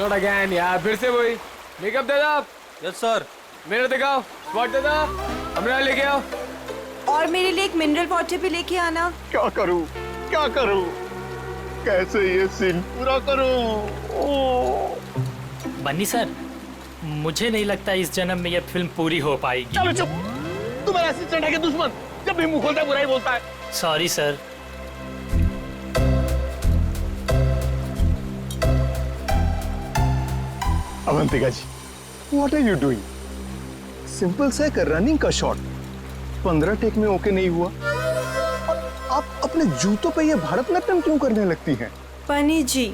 Not again यार, फिर से वही। मेकअप दे दो। Yes sir. मेरे दिखाओ, स्पॉट दे दो, हमरा लेके आओ। और मेरे लिए एक मिनरल वाटर भी लेके आना। क्या करूं, क्या करूं, कैसे ये सीन पूरा करूं? बन्नी सर, मुझे नहीं लगता इस जन्म में यह फिल्म पूरी हो पाएगी। चलो चुप, तू मेरा असिस्टेंट है कि दुश्मन? जब भी मुंह खोलता है बुरा ही बोलता है। Sorry sir. Avantika ji, what are you doing? Simple सा एक रनिंग का शॉट 15 टेक में ओके नहीं हुआ और आप अपने जूतों पे ये भारतनाट्यम क्यों करने लगती हैं? बनी जी,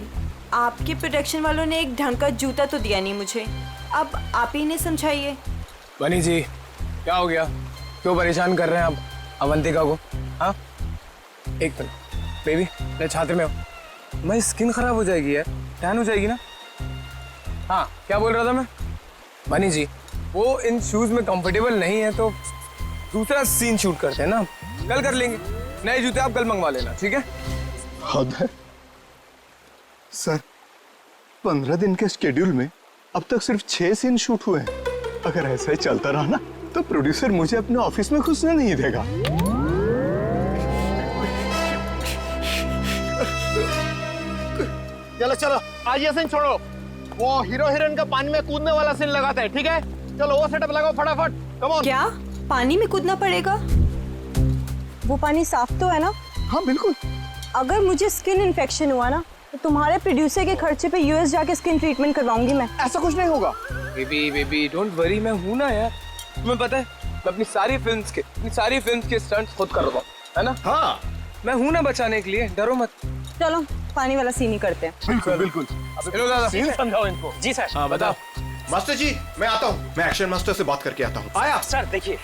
आपके प्रोडक्शन वालों ने एक ढंग का जूता तो दिया नहीं मुझे, अब आप ही ने समझाइए। बनी जी, क्या हो गया? क्यों परेशान कर रहे हैं आप अवंतिका को? हाँ, एक मिनट बेबी, मेरे छात्र में हो। मेरी स्किन खराब हो जाएगी यार, टैन हो जाएगी ना। हाँ, क्या बोल रहा था मैं? बनी जी, वो इन शूज में कंफर्टेबल नहीं है तो दूसरा सीन शूट करते हैं ना, कल कर लेंगे। नए जूते आप कल मंगवा लेना, ठीक है? हद है सर, 15 दिन के शेड्यूल में अब तक सिर्फ 6 सीन शूट हुए हैं। अगर ऐसा ही चलता रहा ना तो प्रोड्यूसर मुझे अपने ऑफिस में घुसने नहीं देगा। चलो चलो, आज ये सीन छोड़ो, वो हीरो हीरोइन का पानी में कूदने वाला सीन लगाते हैं, ठीक है? चलो वो सेटअप लगाओ फटाफट, कम ऑन। क्या पानी में कूदना पड़ेगा? वो पानी साफ तो है ना? हाँ बिल्कुल। अगर मुझे स्किन इन्फेक्शन हुआ ना तो तुम्हारे प्रोड्यूसर के खर्चे पे यूएस जाके स्किन ट्रीटमेंट करवाऊंगी मैं। ऐसा कुछ नहीं होगा। बेबी डोंट वरी, मैं हूं ना यार। तुम्हें पता है, मैं अपनी सारी फिल्म्स के स्टंट्स खुद कर रहा हूं, है ना? हाँ मैं हूं ना बचाने के लिए, डरो मत। चलो पानी वाला सीन ही करते हैं। बिल्कुल बिल्कुल। चलो दादा, सीन समझाओ इनको। जी सर। हाँ बताओ। मास्टर जी, मैं आता हूँ, मैं एक्शन मास्टर से बात करके आता हूँ। आया। सर देखिए,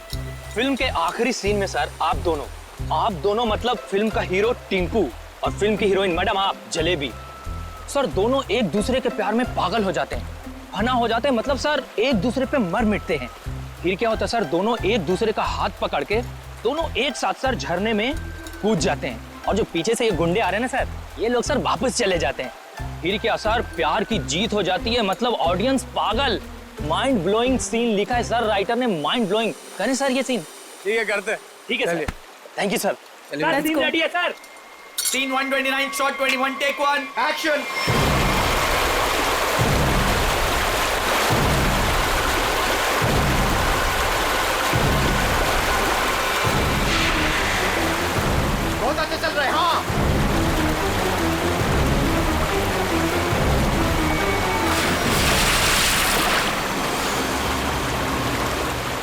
फिल्म के आखिरी सीन में सर आप दोनों मतलब फिल्म का हीरो टिंकू और फिल्म की हीरोइन मैडम आप जलेबी, सर दोनों एक दूसरे के प्यार में पागल हो जाते हैं, फना हो जाते हैं, मतलब सर एक दूसरे पे मर मिटते हैं। फिर क्या होता है सर, दोनों एक दूसरे का हाथ पकड़ के दोनों एक साथ सर झरने में कूद जाते हैं, और जो पीछे से ये गुंडे आ रहे हैं ना सर, ये लोग सर वापस चले जाते हैं। फिर क्या सर, प्यार की जीत हो जाती है, मतलब ऑडियंस पागल। माइंड ब्लोइंग सीन लिखा है सर राइटर ने, माइंड ब्लोइंग। करें सर ये सीन? ठीक है, करते हैं। ठीक है sir, thank you sir. Let's go. Ready है sir? Scene 129 shot 21 take 1 action. बहुत अच्छे चल रहे हैं। हाँ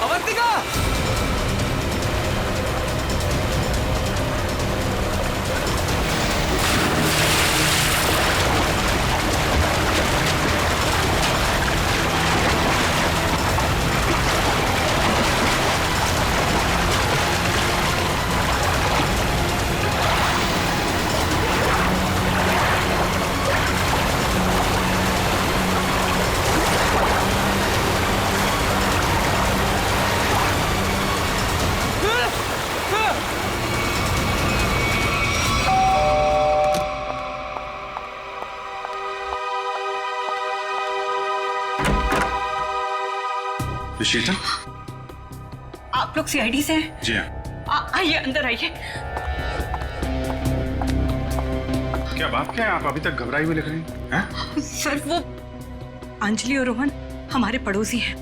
अवंतिका, शीतल, आप लोग सीआईडी से हैं? जी हाँ। आइए अंदर आइए। क्या बात क्या है, आप अभी तक घबराई हुई लग रही हैं? सर वो अंजलि और रोहन हमारे पड़ोसी हैं।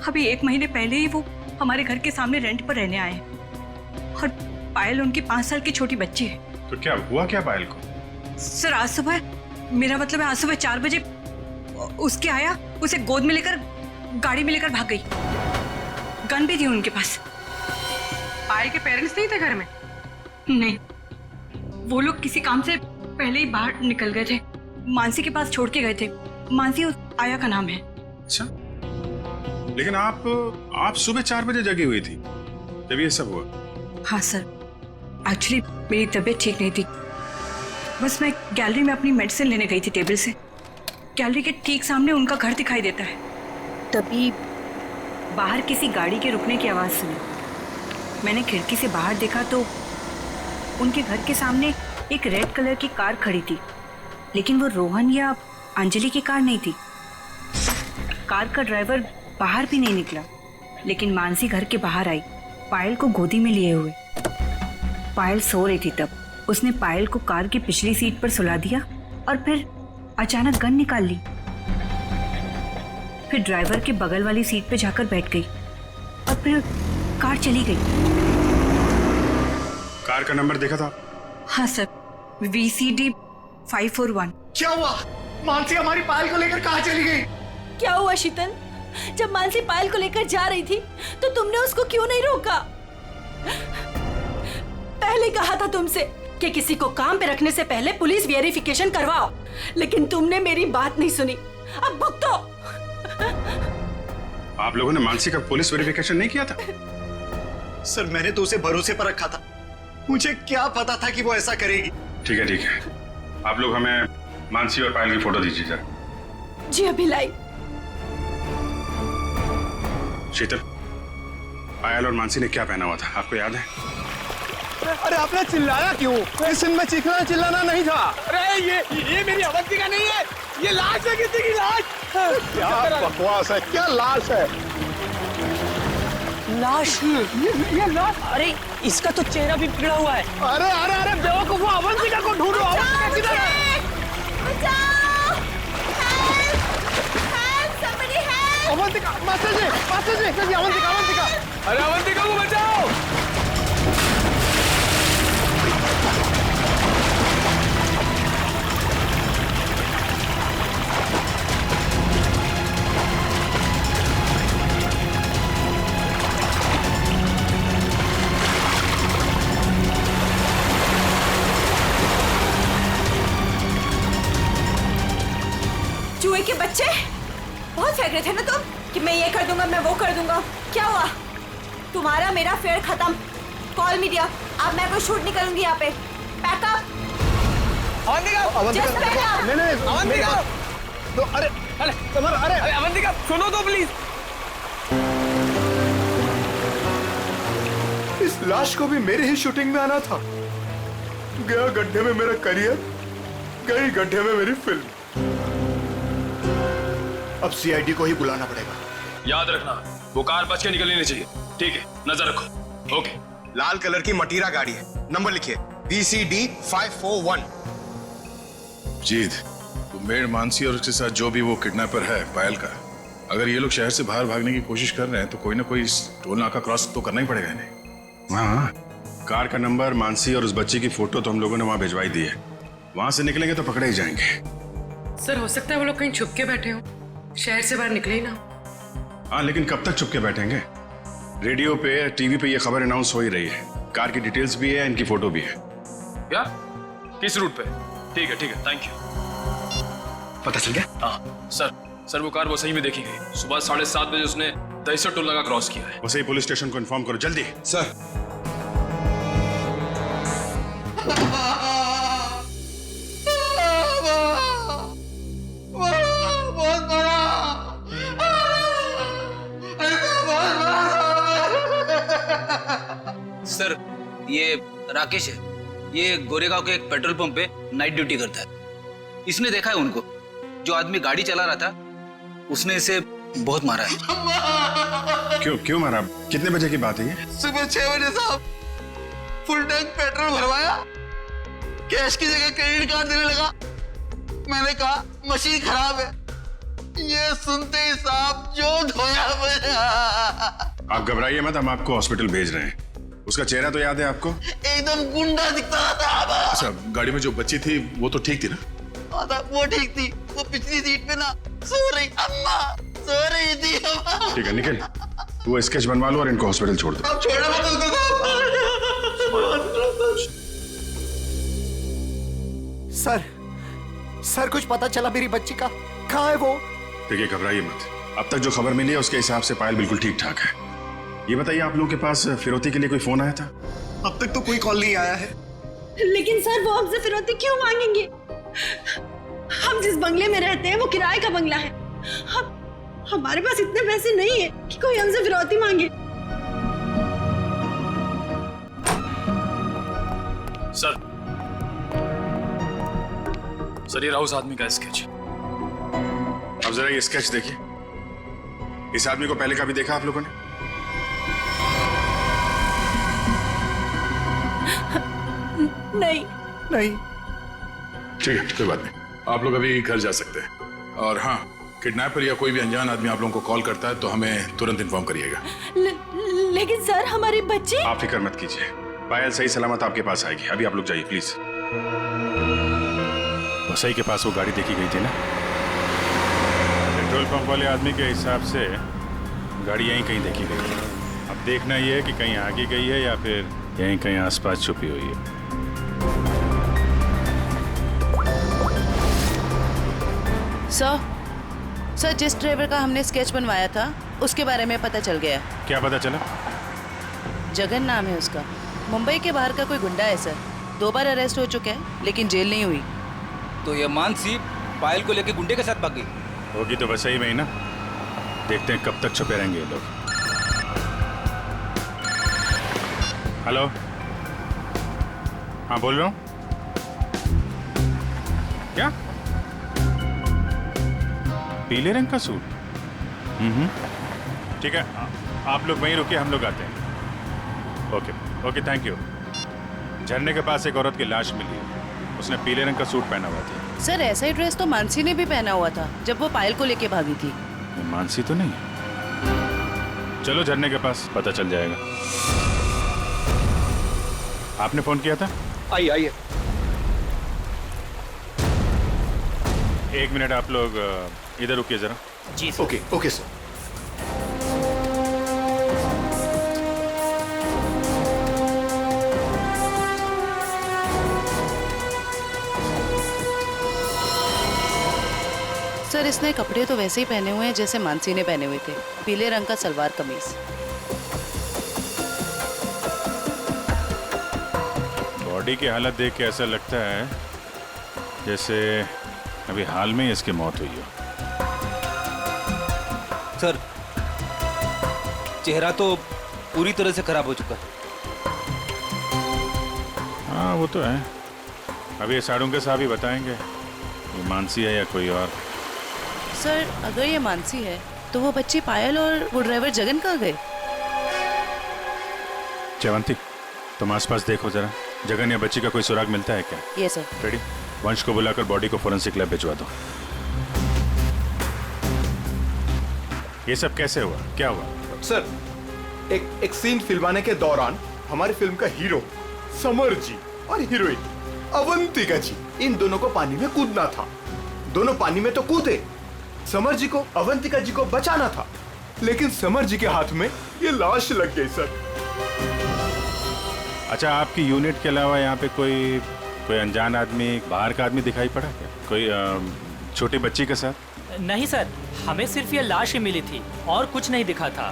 अभी 1 महीने पहले ही वो हमारे घर के सामने रेंट पर रहने आए हैं, और पायल उनकी 5 साल की छोटी बच्ची है। तो क्या हुआ क्या पायल को? सर आज सुबह, मेरा मतलब है आज सुबह 4 बजे उसके आया, उसे गोद में लेकर गाड़ी में लेकर भाग गई। गन भी थी उनके पास। पायल के पेरेंट्स नहीं थे घर में? नहीं, वो लोग किसी काम से पहले ही बाहर निकल गए थे, मानसी के पास छोड़ के गए थे। मानसी उस आया का नाम है। अच्छा, लेकिन आप सुबह 4 बजे जगी हुई थी जब ये सब हुआ? हाँ सर, एक्चुअली मेरी तबीयत ठीक नहीं थी, बस मैं गैलरी में अपनी मेडिसिन लेने गई थी टेबल से। गैलरी के ठीक सामने उनका घर दिखाई देता है, तभी बाहर किसी गाड़ी के रुकने की आवाज़ सुनी। मैंने खिड़की से बाहर देखा तो उनके घर के सामने एक रेड कलर की कार खड़ी थी, लेकिन वो रोहन या अंजलि की कार नहीं थी। कार का ड्राइवर बाहर भी नहीं निकला, लेकिन मानसी घर के बाहर आई, पायल को गोदी में लिए हुए। पायल सो रही थी तब उसने पायल को कार की पिछली सीट पर सुला दिया और फिर अचानक गन निकाल ली। फिर ड्राइवर के बगल वाली सीट पे जाकर बैठ गई और फिर कार चली गई। कार का नंबर देखा था? हाँ सर, VCD 541। क्या हुआ? मानसी हमारी पायल को लेकर कहाँ चली गई? क्या हुआ शीतल? जब मानसी पायल को लेकर जा रही थी तो तुमने उसको क्यों नहीं रोका? पहले कहा था तुमसे कि किसी को काम पे रखने से पहले पुलिस वेरिफिकेशन करवाओ, लेकिन तुमने मेरी बात नहीं सुनी। अब भुगतो। आप लोगों ने मानसी का पुलिस वेरिफिकेशन नहीं किया था? सर मैंने तो उसे भरोसे पर रखा था, मुझे क्या पता था कि वो ऐसा करेगी। ठीक है, आप लोग हमें मानसी और पायल की फोटो दीजिए जरा। जी अभी लाई। शीतल, पायल और मानसी ने क्या पहना हुआ था, आपको याद है? अरे आपने चिल्लाया क्यों? इस सीन में चीखना चिल्लाना नहीं था। अरे ये मेरी अवंतिका नहीं है, ये लाश है, किसी की लाश। क्या बकवास है, क्या लाश है? लाश? ये लाश। अरे इसका तो चेहरा भी बिगड़ा हुआ है। अरे अरे अरे बेवकूफ, अवंतिका को ढूंढो। अवंतिका किधर है? अवंतिका, मास्टर जी, अवंतिका। अरे अवंतिका को बचाओ। चूहे के बच्चे, बहुत फेंक रहे थे ना तुम कि मैं ये कर दूंगा, मैं वो कर दूंगा। क्या हुआ? तुम्हारा मेरा फेयर खत्म। कॉल मीडिया, अब मैं कोई शूट नहीं करूंगी यहाँ पे। पैकअप। अवंतिका, नहीं, अवंतिका। तो अरे तुम्हारा, अरे अवंतिका सुनो तो प्लीज। इस लाश को भी मेरी ही शूटिंग में आना था। गया गड्ढे में मेरा करियर, गई गड्ढे में मेरी फिल्म। अब CID को ही बुलाना पड़ेगा। याद रखना, वो कार बच के निकलनी नहीं चाहिए। ठीक है, नजर रखो। ओके। लाल कलर की मटीरा गाड़ी है, नंबर लिखिए VCD 541। जीत, तो मेड मानसी और उसके साथ जो भी वो किडनैपर है पायल का, अगर ये लोग शहर से बाहर भागने की कोशिश कर रहे हैं तो कोई ना कोई टोल नाका क्रॉस तो करना ही पड़ेगा इन्हें। हाँ, कार का नंबर, मानसी और उस बच्ची की फोटो तो हम लोगों ने वहां भिजवाई दी है। वहां से निकलेंगे तो पकड़े ही जाएंगे। सर हो सकता है वो लोग कहीं छुप के बैठे हो, शहर से बाहर निकले ही ना। हाँ, लेकिन कब तक चुप के बैठेंगे? रेडियो पे, टीवी पे ये खबर अनाउंस हो ही रही है। कार की डिटेल्स भी है, इनकी फोटो भी है। क्या? किस रूट पे? ठीक है, थैंक यू। पता चल गया? हाँ सर, वो कार वो सही में देखी गई। सुबह 7:30 बजे उसने दहीसर टोल नाका क्रॉस किया है। वैसे ही पुलिस स्टेशन को इन्फॉर्म करो जल्दी। सर। सर, ये राकेश है। ये गोरेगांव के एक पेट्रोल पंप पे नाइट ड्यूटी करता है। इसने देखा है उनको। जो आदमी गाड़ी चला रहा था उसने इसे बहुत मारा है। क्यों मारा? कितने बजे की बात है ये? सुबह 6 बजे साहब। फुल टैंक पेट्रोल भरवाया, कैश की जगह क्रेडिट कार्ड देने लगा। मैंने कहा मशीन खराब है। ये सुनते ही साहब जो धोया मेरा। आप घबराइए मत, हम आपको हॉस्पिटल भेज रहे हैं। उसका चेहरा तो याद है आपको? एकदम गुंडा दिखता था। अच्छा, गाड़ी में जो बच्ची थी वो तो ठीक थी ना? वो ठीक थी। वो पिछली सीट पे ना सो रही अम्मा, सो रही थी अम्मा। ठीक है निखिल, वो स्केच बनवा लो और इनको हॉस्पिटल छोड़ दो। अब छोड़ो मत उसको सर, सर कुछ पता चला मेरी बच्ची का? कहाँ है वो? देखिए घबराइए मत, अब तक जो खबर मिली है उसके हिसाब से पायल बिल्कुल ठीक ठाक है। ये बताइए आप लोगों के पास फिरौती के लिए कोई फोन आया था? अब तक तो कोई कॉल नहीं आया है। लेकिन सर वो हमसे फिरौती क्यों मांगेंगे? हम जिस बंगले में रहते हैं वो किराए का बंगला है। हमारे पास इतने पैसे नहीं है कि कोई हमसे फिरौती मांगे। सर ये रहा उस आदमी का स्केच। अब जरा ये स्केच देखिए। इस आदमी को पहले कभी देखा आप लोगों ने? नहीं। नहीं। ठीक है, कोई बात नहीं, आप लोग अभी घर जा सकते हैं। और हाँ, किडनैपर या कोई भी अनजान आदमी आप लोगों को कॉल करता है तो हमें तुरंत इन्फॉर्म करिएगा। लेकिन सर हमारी बच्ची। आप फिक्र मत कीजिए, पायल सही सलामत आपके पास आएगी। अभी आप लोग जाइए प्लीज। वसई के पास वो गाड़ी देखी गई थी ना? पेट्रोल पंप वाले आदमी के हिसाब से गाड़ी यहीं कहीं देखी गई है। अब देखना ये है कि कहीं आगे गई है या फिर यहीं कहीं आसपास छुपी हुई है। सर जिस ड्राइवर का हमने स्केच बनवाया था उसके बारे में पता चल गया। क्या पता चला? जगन नाम है उसका। मुंबई के बाहर का कोई गुंडा है सर। 2 बार अरेस्ट हो चुका है लेकिन जेल नहीं हुई। तो ये मानसी पायल को लेके गुंडे के साथ भाग गई होगी तो वैसे ही में ही ना। देखते हैं कब तक छुपे रहेंगे ये लोग। हेलो, हाँ बोल रहा हूँ। क्या? पीले रंग का सूट? ठीक है, आप लोग वहीं रुकिए, हम लोग आते हैं। Okay okay, thank you. झरने के पास एक औरत की लाश मिली है, उसने पीले रंग का सूट पहना हुआ था। सर ऐसा ही ड्रेस तो मानसी ने भी पहना हुआ था जब वो पायल को लेके भागी थी। मानसी तो नहीं? चलो झरने के पास, पता चल जाएगा। आपने फोन किया था? आइए आइए। 1 मिनट, आप लोग इधर रुकिए जरा। जी sir. Okay okay sir. Sir इसने कपड़े तो वैसे ही पहने हुए हैं जैसे मानसी ने पहने हुए थे। पीले रंग का सलवार कमीज। बॉडी की हालत देख के ऐसा लगता है जैसे अभी हाल में ही इसकी मौत हुई हो। सर चेहरा तो पूरी तरह से खराब हो चुका है। हाँ वो तो है। अभी ये साड़ू के साहब ही बताएंगे ये मानसी है या कोई और। सर अगर ये मानसी है तो वो बच्ची पायल और वो ड्राइवर जगन कहाँ गए? चवंती, तुम आसपास देखो जरा, जगन या बच्ची का कोई सुराग मिलता है क्या? ये सर। रेडी, वंश को बुलाकर बॉडी को फोरेंसिक लैब भिजवा दो। ये सब कैसे हुआ, क्या हुआ? सर एक सीन फिल्माने के दौरान हमारी फिल्म का हीरो समर जी और हीरोइन अवंतिका जी, इन दोनों को पानी में कूदना था। दोनों पानी में तो कूदे, समर जी को अवंतिका जी को बचाना था, लेकिन समर जी के हाथ में ये लाश लग गई सर। अच्छा, आपकी यूनिट के अलावा यहाँ पे कोई अनजान आदमी, बाहर का आदमी दिखाई पड़ा क्या? कोई छोटी बच्ची के साथ? नहीं सर, हमें सिर्फ ये लाश ही मिली थी और कुछ नहीं दिखा था।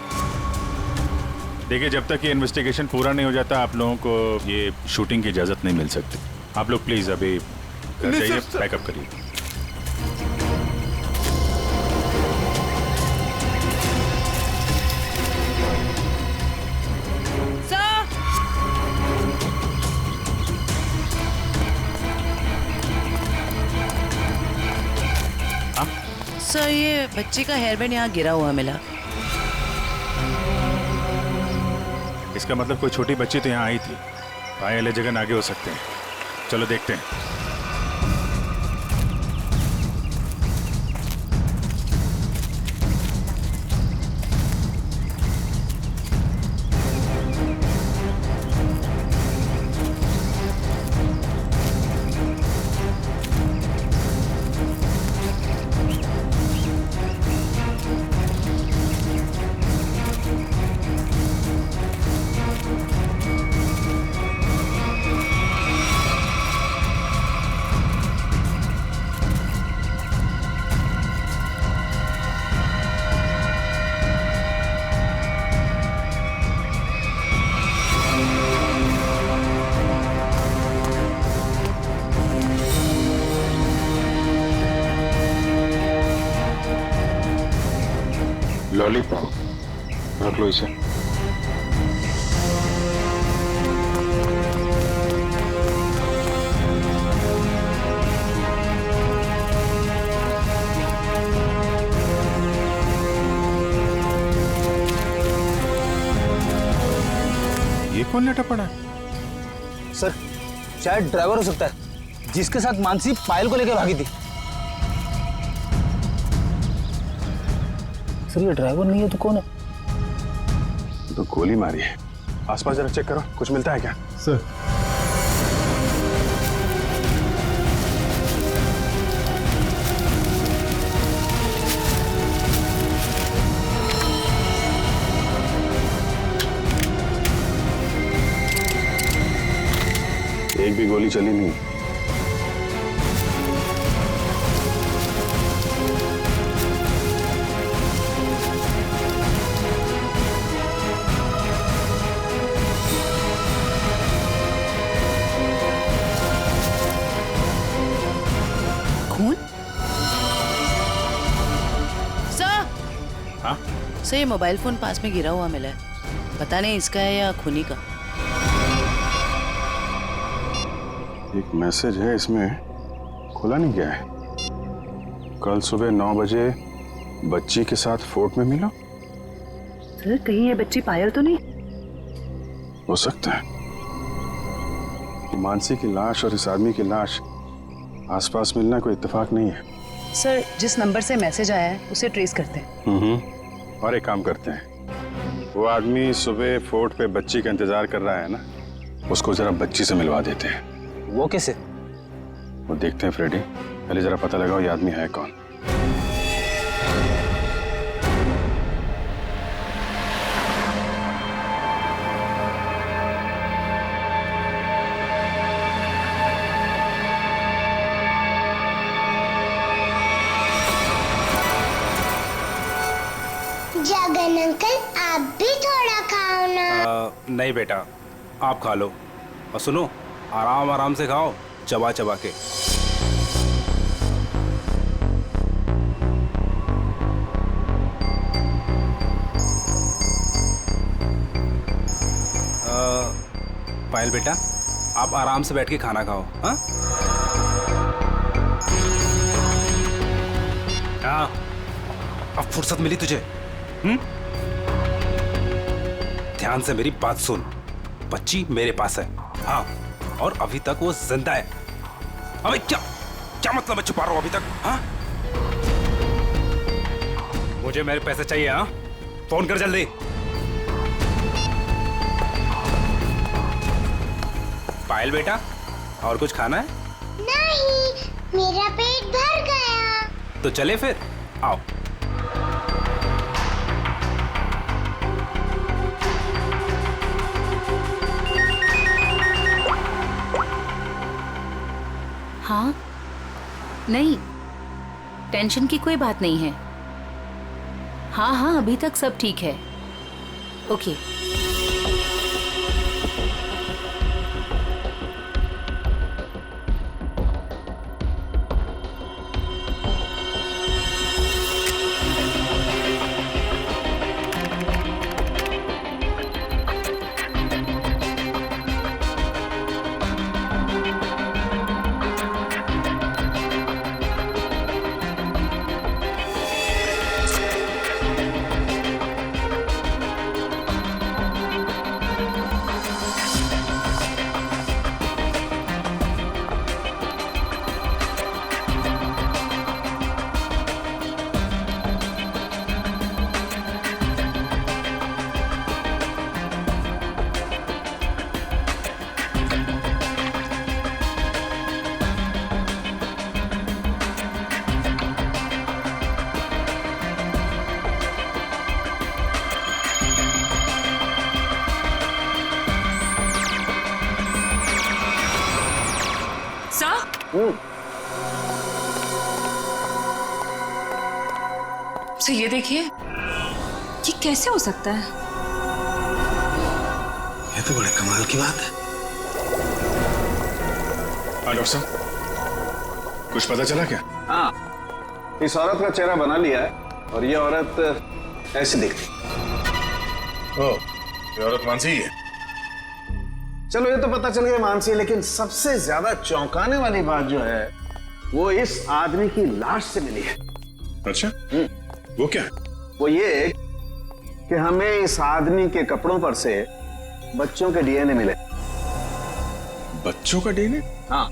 देखिए, जब तक ये इन्वेस्टिगेशन पूरा नहीं हो जाता आप लोगों को ये शूटिंग की इजाजत नहीं मिल सकती। आप लोग प्लीज अभी घर जाइए, पैकअप करिए। सर ये बच्ची का हेयर बैंड यहाँ गिरा हुआ मिला। इसका मतलब कोई छोटी बच्ची तो यहाँ आई थी। पायल जगन आगे हो सकते हैं। चलो देखते हैं। लॉलीपॉप रख लो इसे। कौन लेटा पड़ा है? सर शायद ड्राइवर हो सकता है जिसके साथ मानसी पायल को लेकर भागी थी। सर ये ड्राइवर नहीं है तो कौन है? तो गोली मारी है। आसपास जरा चेक करो, कुछ मिलता है क्या? सर एक भी गोली चली नहीं। खून? सर हाँ? सर ये मोबाइल फोन पास में गिरा हुआ मिला है, पता नहीं इसका है या खूनी का। एक मैसेज है इसमें, खुला नहीं गया है। कल सुबह 9 बजे बच्ची के साथ फोर्ट में मिला। सर कहीं ये बच्ची पायल तो नहीं? हो सकता है। मानसी की लाश और इस आदमी की लाश आसपास मिलना कोई इत्तेफाक नहीं है। सर जिस नंबर से मैसेज आया है उसे ट्रेस करते हैं। और एक काम करते हैं, वो आदमी सुबह फोर्ट पे बच्ची का इंतजार कर रहा है ना, उसको जरा बच्ची से मिलवा देते हैं। वो कैसे? वो देखते हैं फ्रेडी, पहले जरा पता लगाओ ये आदमी है कौन। जगन अंकल आप भी थोड़ा खाओ ना। नहीं बेटा, आप खा लो और सुनो, आराम आराम से खाओ, चबा चबा के। पायल बेटा, आप आराम से बैठ के खाना खाओ। हाँ हाँ, अब फुर्सत मिली तुझे? ध्यान से मेरी बात सुन, बच्ची मेरे पास है। हाँ, और अभी तक वो जिंदा है। अबे क्या क्या मतलब है छुपा रहा हूं अभी तक? हाँ, मुझे मेरे पैसे चाहिए। हाँ, फोन कर जल्दी। पायल बेटा, और कुछ खाना है? नहीं, मेरा पेट भर गया। तो चले फिर, आओ। हाँ, नहीं, टेंशन की कोई बात नहीं है। हाँ हाँ, अभी तक सब ठीक है। ओके। सर ये देखिए, ये कैसे हो सकता है? ये तो बड़े कमाल की बात है। हाँ डॉक्टर साहब, कुछ पता चला क्या? हाँ, इस औरत का चेहरा बना लिया है और ये औरत ऐसे दिखती। ओ, ये औरत मानसी ही है। चलो ये तो पता चल गया मानसी, लेकिन सबसे ज्यादा चौंकाने वाली बात जो है वो इस आदमी की लाश से मिली है। अच्छा, वो क्या? वो ये कि हमें इस आदमी के कपड़ों पर से बच्चों के डीएनए मिले। बच्चों का डीएनए? हाँ,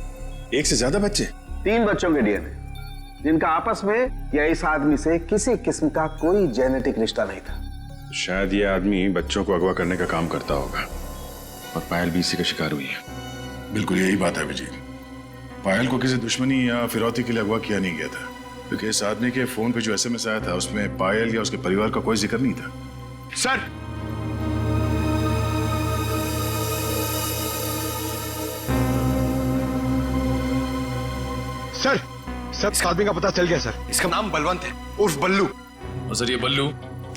एक से ज्यादा बच्चे? 3 बच्चों के डीएनए, जिनका आपस में या इस आदमी से किसी किस्म का कोई जेनेटिक रिश्ता नहीं था। शायद ये आदमी बच्चों को अगवा करने का काम करता होगा और पायल भी इसी का शिकार हुई है। बिल्कुल यही बात है अभिजीत। पायल को किसी दुश्मनी या फिरौती के लिए अगवा किया नहीं गया था, क्योंकि इस आदमी के फोन पे जो एसएमएस आया था उसमें पायल या उसके परिवार का कोई जिक्र नहीं था। सर, सर इस आदमी का पता चल गया सर। इसका नाम बलवंत है उर्फ बल्लू। और सर ये बल्लू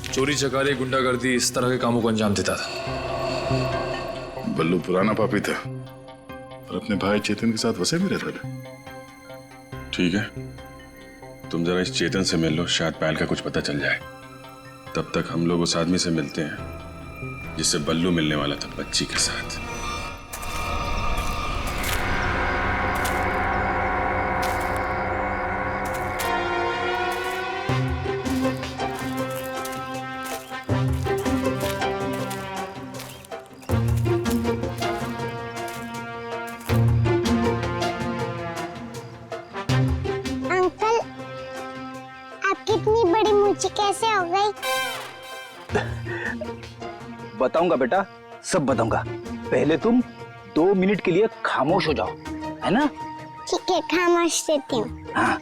चोरी चकारी गुंडागर्दी इस तरह के कामों को अंजाम देता था। बल्लू पुराना पापी था और अपने भाई चेतन के साथ वैसे भी रहता था। ठीक है, तुम जरा इस चेतन से मिल लो, शायद पायल का कुछ पता चल जाए। तब तक हम लोग उस आदमी से मिलते हैं जिससे बल्लू मिलने वाला था बच्ची के साथ। कैसे हो गई? बताऊंगा बेटा, सब बताऊंगा। पहले तुम 2 मिनट के लिए खामोश हो जाओ, है ना? ठीक है, खामोश रहती हूँ। हाँ।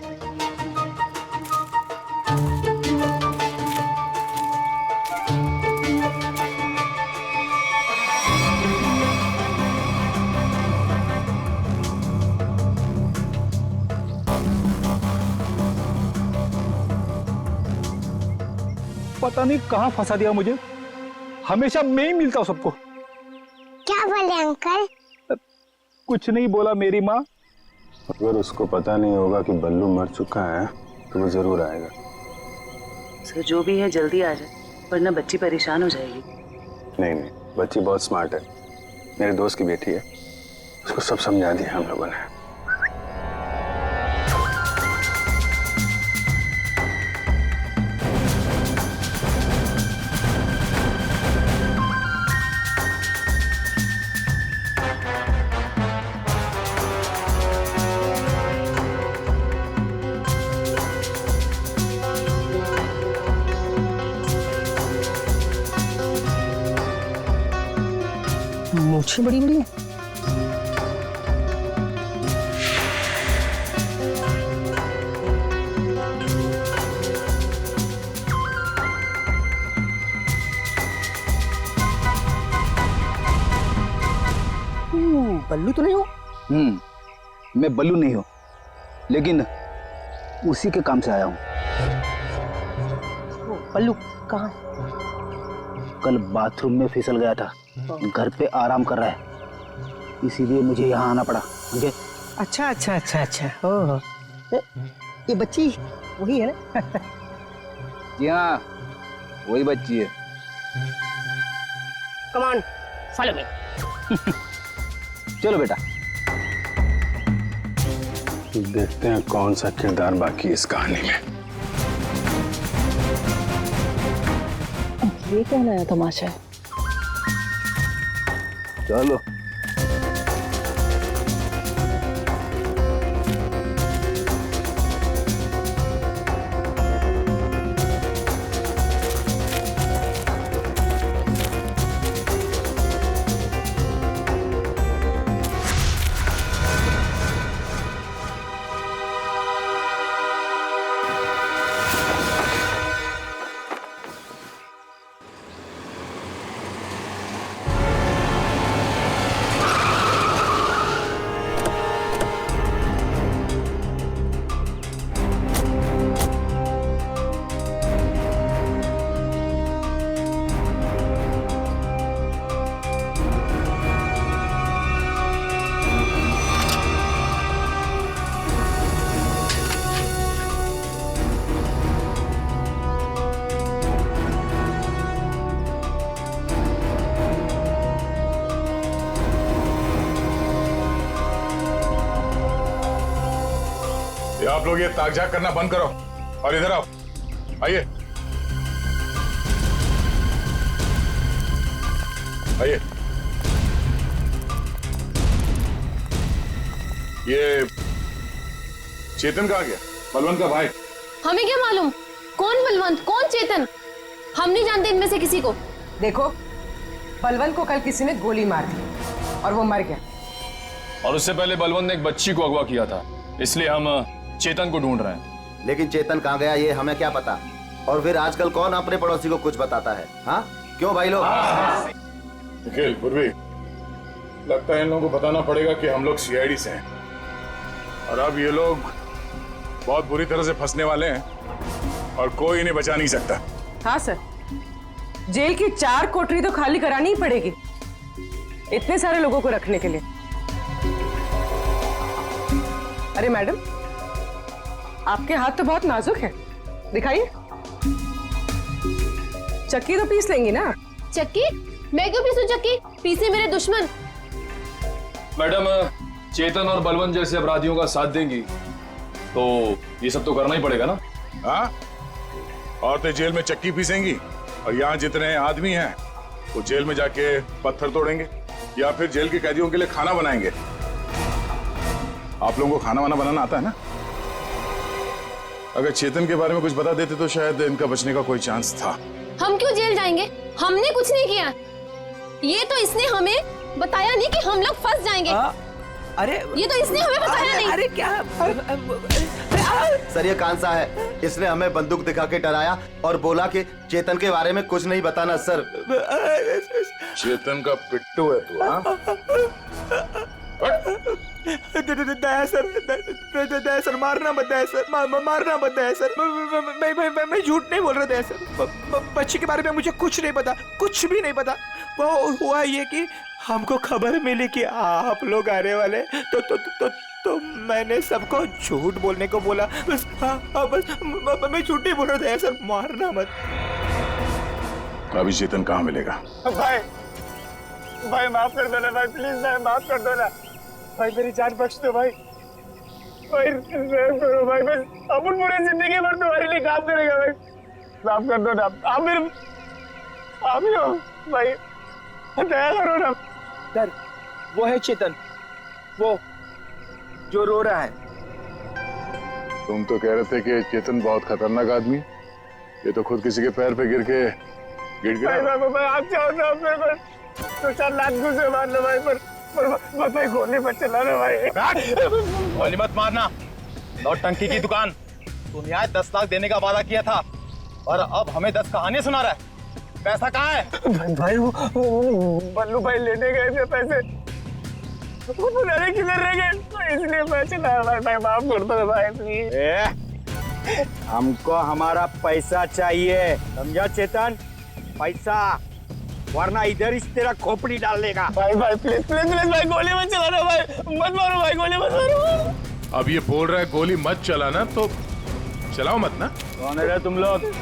पता नहीं कहाँ फंसा दिया मुझे, हमेशा मैं ही मिलता हूँ सबको। क्या बोले अंकल? कुछ नहीं बोला मेरी माँ। अगर उसको पता नहीं होगा कि बल्लू मर चुका है तो वो जरूर आएगा। सर जो भी है जल्दी आ जाए, वरना बच्ची परेशान हो जाएगी। नहीं, बच्ची बहुत स्मार्ट है, मेरे दोस्त की बेटी है, उसको सब समझा दिया हम लोगों ने। मूछें बड़ी बड़ी हैं। बल्लू तो नहीं हो? मैं बल्लू नहीं हूँ, लेकिन उसी के काम से आया हूँ। बल्लू कहाँ? कल बाथरूम में फिसल गया था, घर पे आराम कर रहा है, इसीलिए मुझे यहाँ आना पड़ा। मुझे अच्छा अच्छा अच्छा अच्छा। ओह, ये बच्ची वही है ना? जी हाँ, वही बच्ची है। Come on, follow me. चलो बेटा, देखते हैं कौन सा किरदार बाकी इस कहानी में। ये क्या नया तमाशा है? चलो। आप लोग ये ताक-झाक करना बंद करो और इधर आओ। आइए आइए। ये चेतन कहाँ गया? बलवंत का भाई। हमें क्या मालूम कौन बलवंत कौन चेतन, हम नहीं जानते इनमें से किसी को। देखो, बलवंत को कल किसी ने गोली मार दी और वो मर गया। और उससे पहले बलवंत ने एक बच्ची को अगवा किया था, इसलिए हम चेतन को ढूंढ रहे हैं। लेकिन चेतन कहाँ गया ये हमें क्या पता। और फिर आजकल कौन अपने पड़ोसी को कुछ बताता है? हाँ क्यों भाई लोग? निखिल, पूर्वी, लगता है इन लोगों को बताना पड़ेगा कि हम लोग सीआईडी से हैं और अब ये लोग बहुत बुरी तरह से फंसने वाले हैं और कोई इन्हें बचा नहीं सकता। हाँ सर, जेल की 4 कोठरी तो खाली करानी ही पड़ेगी इतने सारे लोगों को रखने के लिए। अरे मैडम, आपके हाथ तो बहुत नाजुक है, दिखाइए। चक्की तो पीस लेंगी ना? चक्की? मैं क्यों पीसूं चक्की? पीसे मेरे दुश्मन। मैडम, चेतन और बलवंत जैसे अपराधियों का साथ देंगी तो ये सब तो करना ही पड़ेगा ना। हाँ, औरतें जेल में चक्की पीसेंगी और यहाँ जितने आदमी हैं वो जेल में जाके पत्थर तोड़ेंगे या फिर जेल के कैदियों के लिए खाना बनाएंगे। आप लोगों को खाना वाना बनाना आता है ना? अगर चेतन के बारे में कुछ बता देते तो शायद इनका बचने का कोई चांस था। हम क्यों जेल जाएंगे? हमने कुछ नहीं किया। ये तो इसने हमें बताया नहीं कि हम लोग फंस जाएंगे। अरे ये तो इसने हमें बताया नहीं। अरे क्या? सर ये कांसा है, इसने हमें बंदूक दिखा के डराया और बोला कि चेतन के बारे में कुछ नहीं बताना। सर चेतन का पिट्टू है तू? हाँ, दया सर, दया सर, मारना मत दया सर, मारना मत दया सर। मैं झूठ नहीं बोल रहा दया सर। बच्ची के बारे में मुझे कुछ नहीं पता, कुछ भी नहीं पता। वो हुआ ये कि हमको खबर मिली कि आप लोग आने वाले, तो मैंने सबको झूठ बोलने को बोला। बस हाँ, बस मैं झूठ नहीं बोल रहा दया सर, मारना मत। अभी चेतन कहाँ मिलेगा? भाई माफ कर दो ना भाई, प्लीज भाई माफ कर दो ना भाई, मेरी जान बख्श दो भाई। भाई करो भाई, बस अपन पूरी जिंदगी भर तुम्हारे लिए काम करेगा भाई, माफ कर दो ना। आप ही हो भाई, दया करो ना। सर वो है चेतन, वो जो रो रहा है। तुम तो कह रहे थे कि चेतन बहुत खतरनाक आदमी, ये तो खुद किसी के पैर पे गिर के गिड़गिड़ा। भाई आप चाहो तो मेरे को 2-4 लाख घुसे मार लो भाई, पर भाई गोली मत चलाना भाई। गोली मत मारना, नौटंकी की दुकान। तुम यहाँ 10 लाख देने का वादा किया था और अब हमें 10 कहानियां सुना रहा है। पैसा कहाँ है? भाई वो बल्लू भाई लेने गए थे पैसे, वो पता नहीं किधर रह गए, तो इसलिए मैं चला भाई, माफ कर दो भाई प्लीज। हमको हमारा पैसा चाहिए, समझा चेतन? पैसा, वरना इधर इस तेरा खोपड़ी डाल लेगा। भाई प्लीज भाई, गोली मत चलाना भाई, मत मारो भाई, गोली मत मारो। अब ये बोल रहा है गोली मत चलाना, तो चलाओ मत ना। कौन है तुम लोग?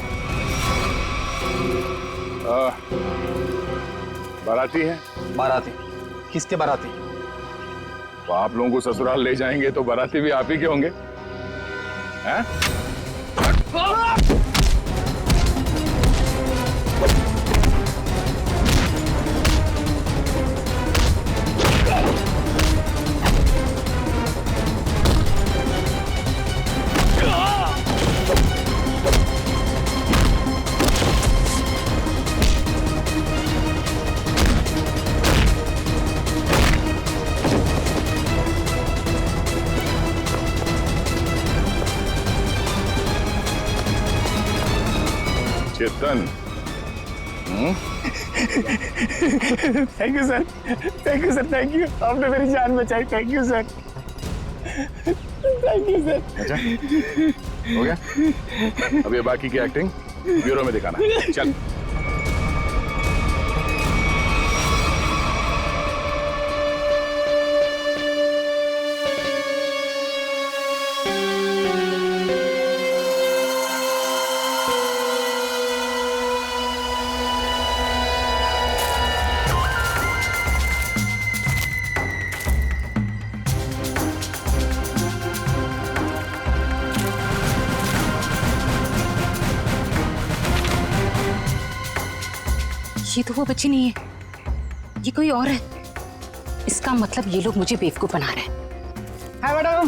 बाराती है। बाराती? किसके बाराती? तो आप लोगों को ससुराल ले जाएंगे तो बाराती भी आप ही के होंगे, हैं? Chetan, thank you sir, thank you sir, thank you. आपने मेरी जान बचाई, thank you sir, thank you sir. अच्छा हो गया, अब ये बाकी की एक्टिंग ब्यूरो में दिखाना। चल। ये तो वो बच्ची नहीं है, ये कोई और है। इसका मतलब ये लोग मुझे बेवकूफ बना रहे हैं। Hi madam.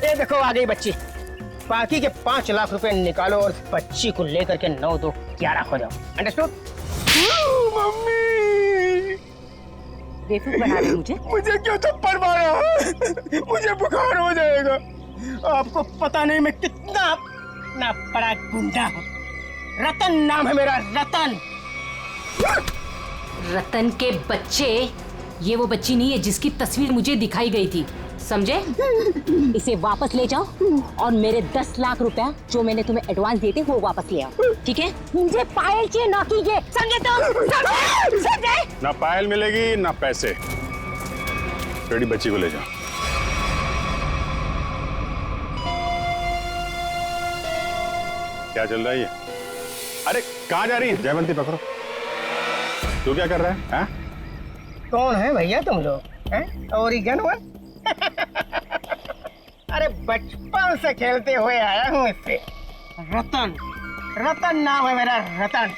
ये देखो आ गई बच्ची। बाकी के 5 लाख रुपए निकालो और बच्ची को लेकर के 9 2 11 हो जाओ। अंडरस्टूड? मम्मी बेवकूफ बना रही मुझे क्यों थप्पड़ मारा? मुझे बुखार हो जाएगा। आपको पता नहीं मैं कितना बड़ा गुंडा हूँ। रतन नाम है मेरा, रतन। रतन के बच्चे, ये वो बच्ची नहीं है जिसकी तस्वीर मुझे दिखाई गई थी, समझे? इसे वापस ले जाओ और मेरे 10 लाख रुपया जो मैंने तुम्हें एडवांस दिए थे वो वापस ले आओ, ठीक है? मुझे पायल चाहिए, ना की ये, समझे तुम? समझे? ना पायल मिलेगी ना पैसे। बेटी बच्ची को ले जाओ। क्या चल रहा है ये? अरे कहाँ जा रही है? जयवंती पकड़ो। तू क्या कर रहा है? हाँ? कौन है भैया तुम लोग? Oregon one? अरे बचपन से खेलते हुए आया हूँ इससे। रतन, रतन नाम है मेरा, रतन।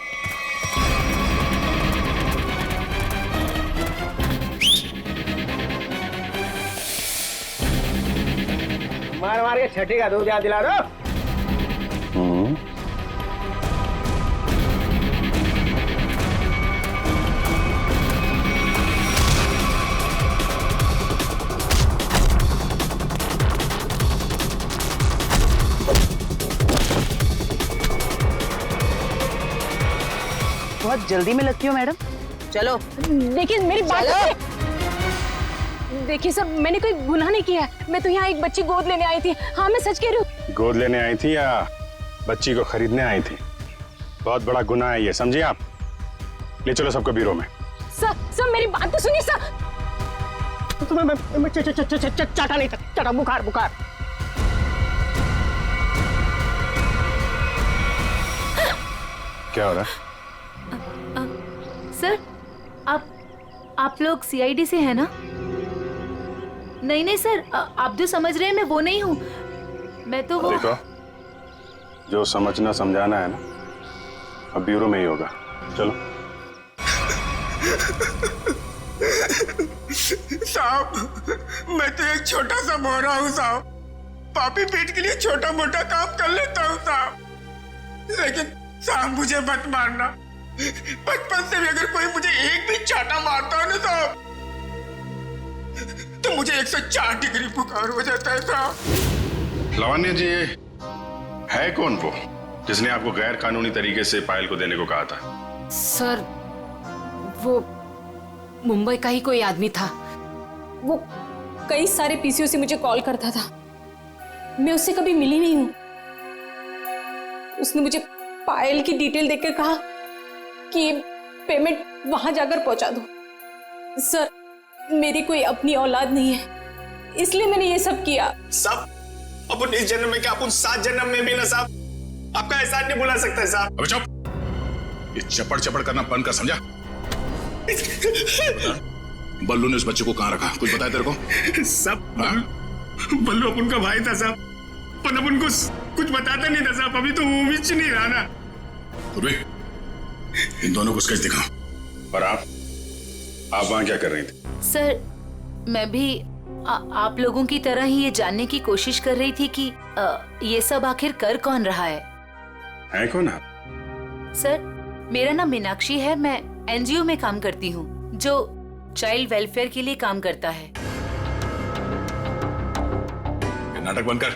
मार मार के छठी का दूध याद दिला दो। बहुत जल्दी में लगती हो मैडम। चलो देखिए मेरी बात, देखिए सर, मैंने कोई गुनाह नहीं किया है। मैं तो यहाँ एक बच्ची गोद लेने आई थी। हाँ मैं सच कह रही हूँ। गोद लेने आई थी या बच्ची को खरीदने आई थी? बहुत बड़ा गुनाह है ये, समझिए आप। ले चलो सबको ब्यूरो में। सर मेरी बात तो सुनिए सर। तुम्हें चाटा नहीं था, चाटा बुखार बुखार। क्या हो रहा है? सर आप लोग सीआईडी से हैं ना? नहीं सर, आप जो समझ रहे हैं मैं वो नहीं हूँ। मैं तो वो... देखो, जो समझना समझाना है ना अब ब्यूरो में ही होगा। चलो। साहब, मैं तो एक छोटा सा मोहरा हूँ साहब। पापी पेट के लिए छोटा मोटा काम कर लेता हूँ साहब। लेकिन साहब मुझे मत मारना। बचपन से भी अगर कोई मुझे एक भी चाटा मारता है ना साहब, तो मुझे 104 डिग्री बुखार हो जाता है साहब। लावण्य जी, है कौन वो जिसने आपको गैर कानूनी तरीके से पायल को देने को कहा था? सर वो मुंबई का ही कोई आदमी था। वो कई सारे पीसीओ से मुझे कॉल करता था। मैं उससे कभी मिली नहीं हूँ। उसने मुझे पायल की डिटेल देकर कहा कि पेमेंट वहां जाकर पहुंचा दो। सर मेरी कोई अपनी औलाद नहीं है, इसलिए मैंने ये सब किया। साहब अपन इस जन्म में क्या, अपन 7 जन्म में भी ना साहब आपका एहसान नहीं भुला सकता है साहब। अबे चुप, ये चपड़ चपड़ करना बंद कर, समझा? बल्लू ने उस बच्चे को कहाँ रखा, कुछ बताया तेरे को? सब बल्लू अपन का भाई था साहब, पर अपन को कुछ बताता नहीं था साहब। अभी तो वो भी नहीं रहा ना। इन दोनों को स्केच दिखा। और आप वहां क्या कर रही थी? सर मैं भी आप लोगों की तरह ही ये जानने की कोशिश कर रही थी कि ये सब आखिर कर कौन रहा है कौन आप? सर मेरा नाम मीनाक्षी है। मैं एनजीओ में काम करती हूँ जो चाइल्ड वेलफेयर के लिए काम करता है। नाटक बंद कर।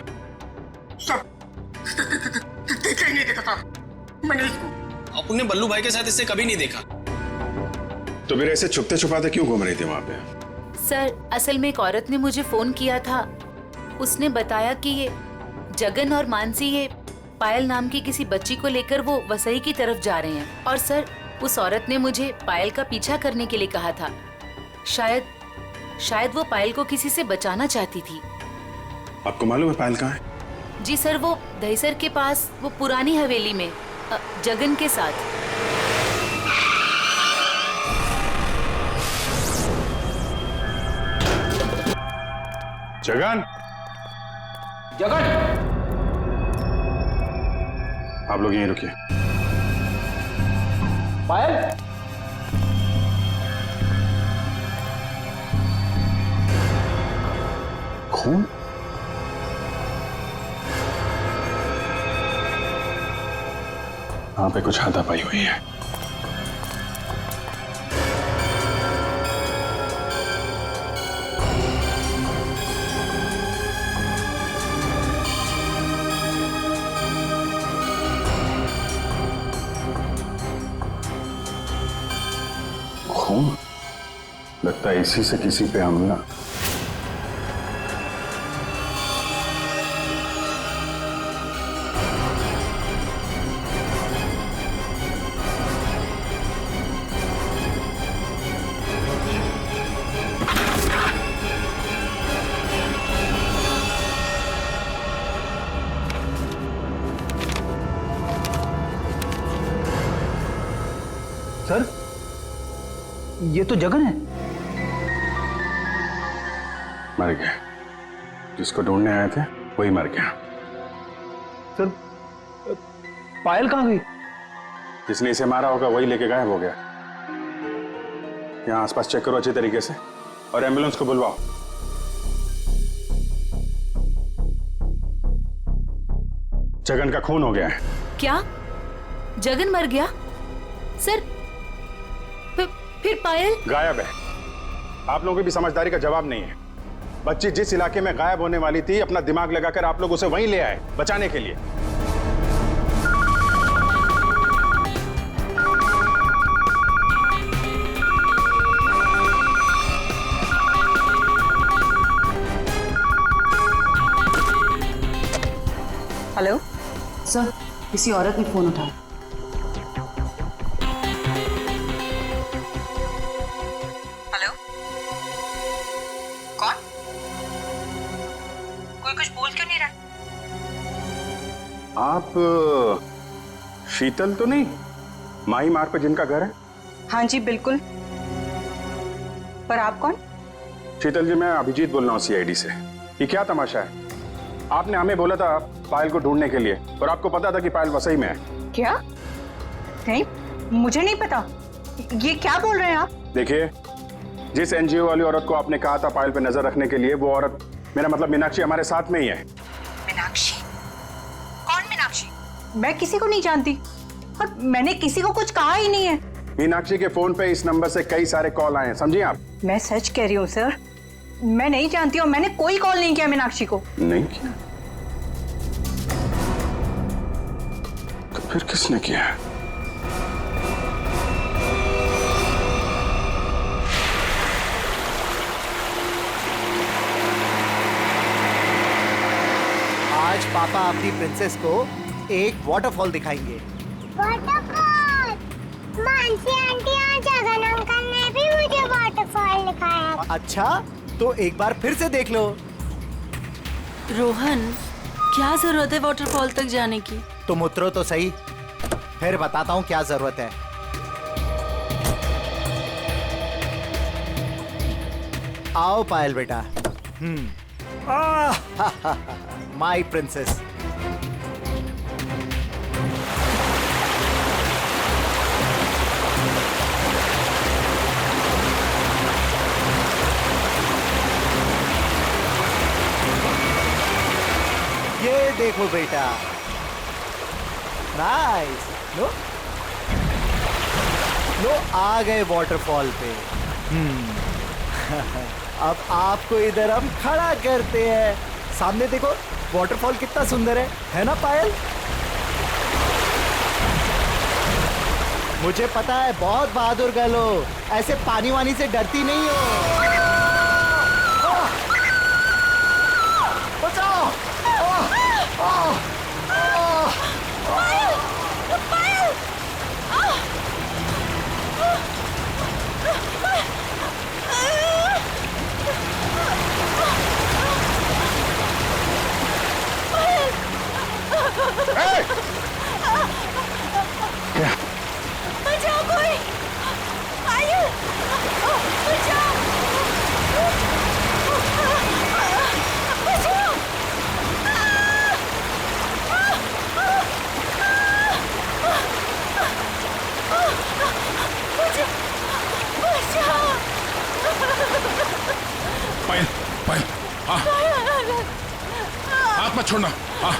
देखा ही नहीं देखा मैंने इसको। अपने बल्लू भाई के साथ इससे कभी नहीं देखा। तो फिर ऐसे छुपते छुपाते क्यों घूम रही थी वहां पे? सर असल में एक औरत ने मुझे फोन किया था। उसने बताया कि ये जगन और मानसी ये पायल नाम की किसी बच्ची को लेकर वो वसई की तरफ जा रहे हैं। और सर उस औरत ने मुझे पायल का पीछा करने के लिए कहा था। शायद वो पायल को किसी से बचाना चाहती थी। आपको मालूम है पायल कहाँ है? जी सर, वो दहीसर के पास वो पुरानी हवेली में जगन के साथ। जगन, जगन, आप लोग यहीं रुकिए। पायल, खून? वहां पे कुछ हाथापाई हुई है। खून? लगता है इसी से किसी पे हमला। सर, ये तो जगन है। मर गया। जिसको ढूंढने आए थे वही मर गया। सर, पायल कहाँ गई? जिसने इसे मारा होगा वही लेके गायब हो गया। यहाँ आसपास चेक करो अच्छी तरीके से और एम्बुलेंस को बुलवाओ। जगन का खून हो गया है। क्या? जगन मर गया? सर, फिर पायल गायब है। आप लोगों की भी समझदारी का जवाब नहीं है। बच्ची जिस इलाके में गायब होने वाली थी, अपना दिमाग लगाकर आप लोग उसे वहीं ले आए बचाने के लिए। हेलो सर, किसी औरत ने फोन उठाया। हेलो, कौन? कोई कुछ बोल क्यों नहीं रहा? आप शीतल तो नहीं? माही मार पे जिनका घर है? हाँ जी बिल्कुल। पर आप कौन? शीतल जी, मैं अभिजीत बोल रहा हूँ सीआईडी से। ये क्या तमाशा है? आपने हमें बोला था पायल को ढूंढने के लिए और आपको पता था कि पायल वसई में है। क्या? नहीं, मुझे नहीं पता। ये क्या बोल रहे हैं आप? देखिए, जिस एनजीओ वाली औरत को आपने कहा था पायल पे नजर रखने के लिए, वो औरत, मेरा मतलब मीनाक्षी, हमारे साथ में ही है। मीनाक्षी? कौन मीनाक्षी? मैं किसी को नहीं जानती और मैंने किसी को कुछ कहा ही नहीं है। मीनाक्षी के फोन पे इस नंबर से कई सारे कॉल आए हैं, समझिए आप। मैं सच कह रही हूँ सर, मैं नहीं जानती और मैंने कोई कॉल नहीं किया मीनाक्षी को। नहीं किया? तो फिर किसने किया? आज पापा अपनी प्रिंसेस को एक वाटरफॉल दिखाएंगे। वाटरफॉल? मानसी आंटी और जगन अंकल ने भी मुझे वाटरफॉल दिखाया। अच्छा, तो एक बार फिर से देख लो। रोहन, क्या जरूरत है वाटरफॉल तक जाने की? तुम उतरो तो सही, फिर बताता हूँ क्या जरूरत है। आओ पायल बेटा। My princess. ये देखो बेटा, नाइस। लो लो, आ गए वाटरफॉल पे। अब आपको इधर हम खड़ा करते हैं। सामने देखो, वाटरफॉल कितना सुंदर है ना पायल? मुझे पता है बहुत बहादुर गर्ल हो, ऐसे पानी वानी से डरती नहीं हो। बचाओ! बचाओ कोई! पायल! बचाओ! बचाओ! पायल, पायल, हाँ, मत छोड़ना। हाँ।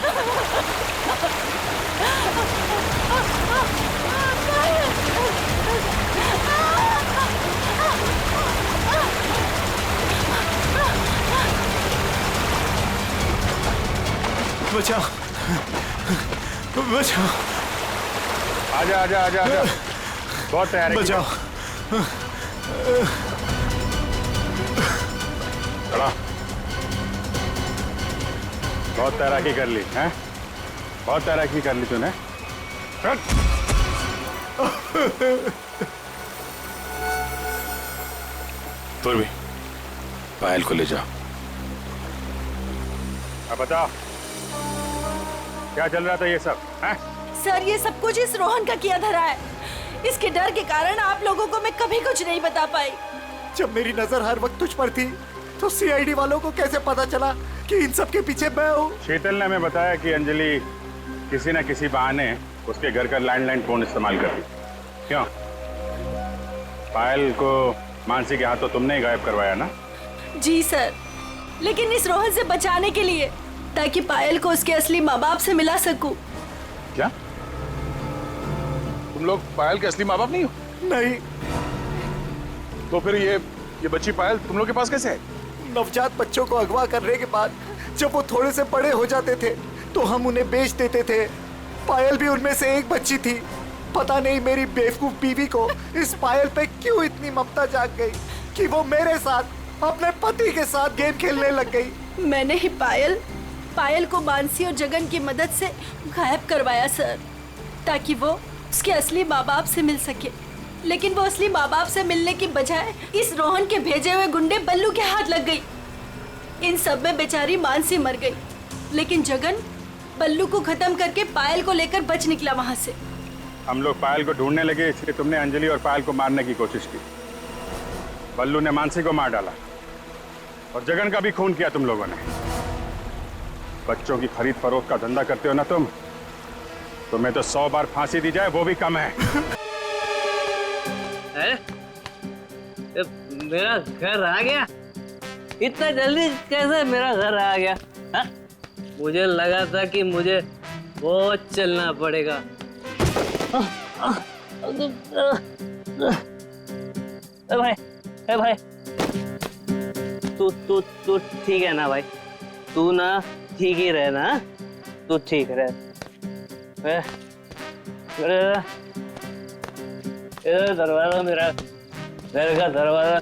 बचाओ, बचाओ। आजा आजा आजा आजा। बहुत तैयार है। बचाओ। खड़ा। बहुत तैराकी कर ली हैं? बहुत तैराकी कर ली तूने। फिर भी पायल को ले जाओ। अब बताओ क्या चल रहा था ये सब हैं? सर ये सब कुछ इस रोहन का किया धरा है। इसके डर के कारण आप लोगों को मैं कभी कुछ नहीं बता पाई। जब मेरी नजर हर वक्त तुझ पर थी तो सीआईडी वालों को कैसे पता चला कि इन सब के पीछे मैं हूँ? शीतल ने हमें बताया कि अंजलि किसी न किसी बहाने उसके घर का लैंडलाइन फोन इस्तेमाल करती। क्यों? पायल को मानसी के हाथों तुमने ही गायब करवाया ना? जी सर, लेकिन इस रोहन से बचाने के लिए, ताकि पायल को उसके असली माँ बाप से मिला सकूं। क्या तुम लोग पायल के असली माँ बाप नहीं हो? नहीं। तो फिर ये बच्ची पायल तुम लोग के पास कैसे है? नवजात बच्चों को अगवा करने के बाद जब वो थोड़े से बड़े हो जाते थे तो हम उन्हें बेच देते थे। पायल भी उनमें से एक बच्ची थी। पता नहीं मेरी बेवकूफ बीवी को इस पायल पे क्यों इतनी ममता जाग गई कि वो मेरे साथ अपने पति के साथ गेम खेलने लग गई। मैंने ही पायल को मानसी और जगन की मदद से गायब करवाया सर, ताकि वो उसके असली माँ बाप से मिल सके। लेकिन वो असली माँ बाप से मिलने की बजाय इस रोहन के भेजे हुए गुंडे बल्लू के हाथ लग गई। इन सब में बेचारी मानसी मर गई, लेकिन जगन बल्लू को खत्म करके पायल को लेकर बच निकला वहां से। हम लोग पायल को ढूंढने लगे, इसलिए तुमने अंजलि और पायल को मारने की कोशिश की। बल्लू ने मानसी को मार डाला और जगन का भी खून किया तुम लोगों ने। बच्चों की खरीद फरोख्त का धंधा करते हो ना तुम, तुम्हें तो 100 बार फांसी दी जाए वो भी कम है। मेरा घर आ गया? इतना जल्दी कैसे मेरा घर आ गया? हा? मुझे लगा था कि मुझे बहुत चलना पड़ेगा। भाई तू ठीक है ना भाई? तू ना ठीक ही रहे ना? तू ठीक रहे। इधर दरवाजा, मेरा घर का दरवाजा।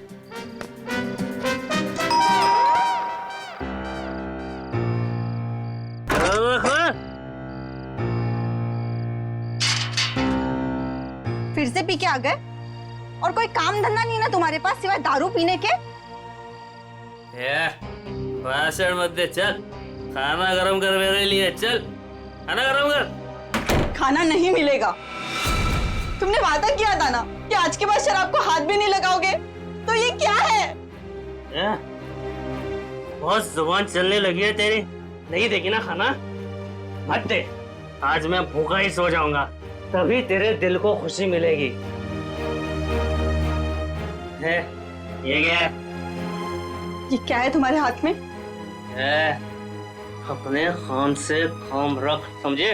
फिर से पी के आ गए? और कोई काम धंधा नहीं ना तुम्हारे पास सिवाय दारू पीने के? भाषण मत दे, चल खाना गरम कर मेरे लिए। चल खाना गरम कर। खाना नहीं मिलेगा। तुमने वादा किया था ना कि आज के बाद शराब को हाथ भी नहीं लगाओगे, तो ये क्या है? बहुत जुबान चलने लगी है तेरी। नहीं देगी ना खाना? मत दे। आज मैं भूखा ही सो जाऊंगा, तभी तेरे दिल को खुशी मिलेगी। है ये क्या है? ये क्या है तुम्हारे हाथ में? है अपने काम से काम रख, समझे?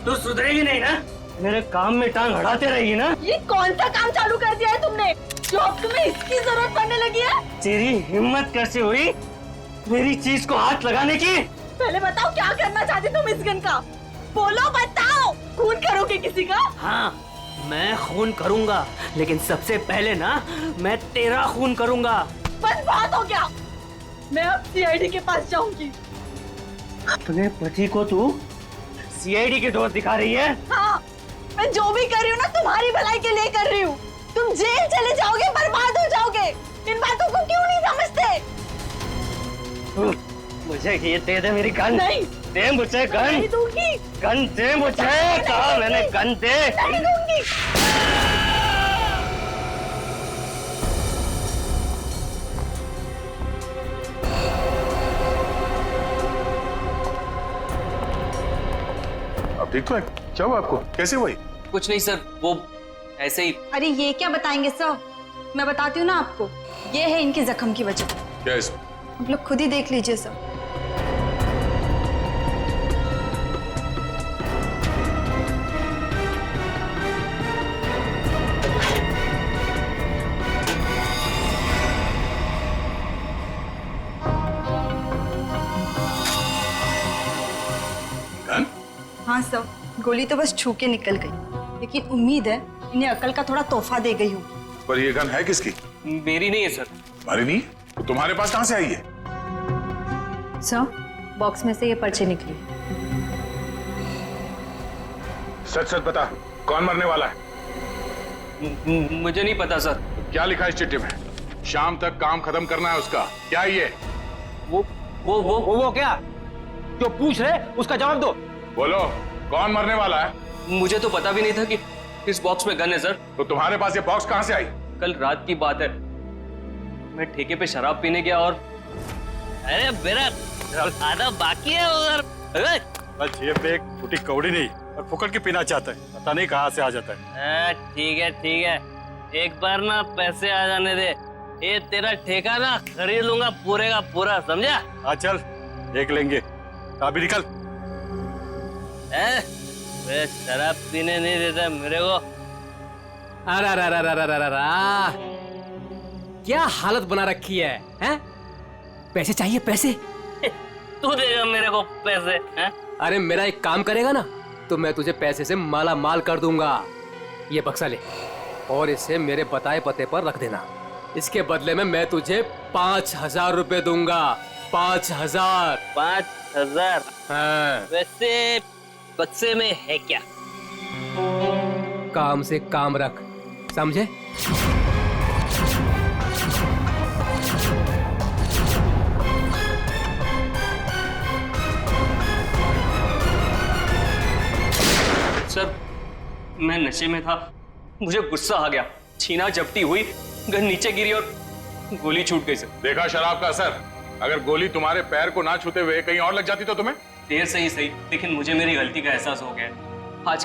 तू सुधरेगी नहीं ना? मेरे काम में टांग अड़ाते रहेगी ना? ये कौन सा काम चालू कर दिया है तुमने जो अब तुम्हें इसकी जरूरत पड़ने लगी है? तेरी हिम्मत कैसे हुई मेरी चीज को हाथ लगाने की? पहले बताओ क्या करना चाहती तुम इस गन का? बोलो, बताओ, खून करोगे किसी का? हाँ, मैं खून करूंगा, लेकिन सबसे पहले ना मैं तेरा खून करूंगा। बस बात हो गया, मैं अब सीआईडी के पास जाऊंगी। अपने पति को तू सीआईडी के दोस्त दिखा रही है? हाँ, मैं जो भी कर रही हूँ ना तुम्हारी भलाई के लिए कर रही हूँ। तुम जेल चले जाओगे, बर्बाद हो जाओगे। इन बातों को क्यों नहीं समझते? मुझे ये दे दे मेरी गन। नहीं, दे मुझे गन। नहीं दूंगी। गन दे मुझे, कहा मैंने गन दे। नहीं दूंगी। अब ठीक तो है? क्या हुआ आपको? कैसे हुई? कुछ नहीं सर, वो ऐसे ही। अरे ये क्या बताएंगे सर, मैं बताती हूँ ना आपको। ये है इनके जख्म की वजह। क्या इसमें? आप लोग खुद ही देख लीजिए सर। हाँ सर, गोली तो बस छू के निकल गई, लेकिन उम्मीद है इन्हें अकल का थोड़ा तोहफा दे गई हूँ। पर ये गन है किसकी? मेरी नहीं है सर। तुम्हारी नहीं? तो तुम्हारे पास कहाँ से आई है? सर, बॉक्स में से ये पर्ची निकली। सच सच बता, कौन मरने वाला है? मुझे नहीं पता सर। क्या लिखा है इस चिट्ठी में? शाम तक काम खत्म करना है उसका। क्या ये? वो क्या? जो पूछ रहे उसका जवाब दो। बोलो, कौन मरने वाला है? मुझे तो पता भी नहीं था कि इस बॉक्स में गन है सर। तो तुम्हारे पास ये बॉक्स कहाँ से आई? कल रात की बात है, मैं ठेके पे शराब पीने गया और अरे मेरा आधा बाकी है उधर। बस ये पे एक फूटी कौड़ी नहीं और फुकट के पीना चाहता है, पता नहीं कहाँ से आ जाता है। ठीक है ठीक है, एक बार ना पैसे आ जाने दे, ये तेरा ठेका ना खरीद लूंगा पूरे का पूरा, समझा? हाँ चल देख लेंगे, अभी निकल। वे शराब पीने नहीं देता मेरे को। अरे क्या हालत बना रखी है, हैं? पैसे चाहिए, पैसे? तू देगा मेरे को पैसे, हैं? अरे मेरा एक काम करेगा ना तो मैं तुझे पैसे से माला माल कर दूंगा। ये बक्सा ले और इसे मेरे बताए पते पर रख देना। इसके बदले में मैं तुझे 5,000 रुपए दूंगा। 5,000। 5,000? हाँ। वैसे बक्से में है क्या? काम से काम रख, समझे? सर, मैं नशे में था, मुझे गुस्सा आ गया, छीना झपटी हुई, गन नीचे गिरी और गोली छूट गई सर। देखा शराब का असर? अगर गोली तुम्हारे पैर को ना छूते हुए कहीं और लग जाती तो तुम्हें? देर से ही सही, लेकिन मुझे मेरी गलती का एहसास हो गया। आज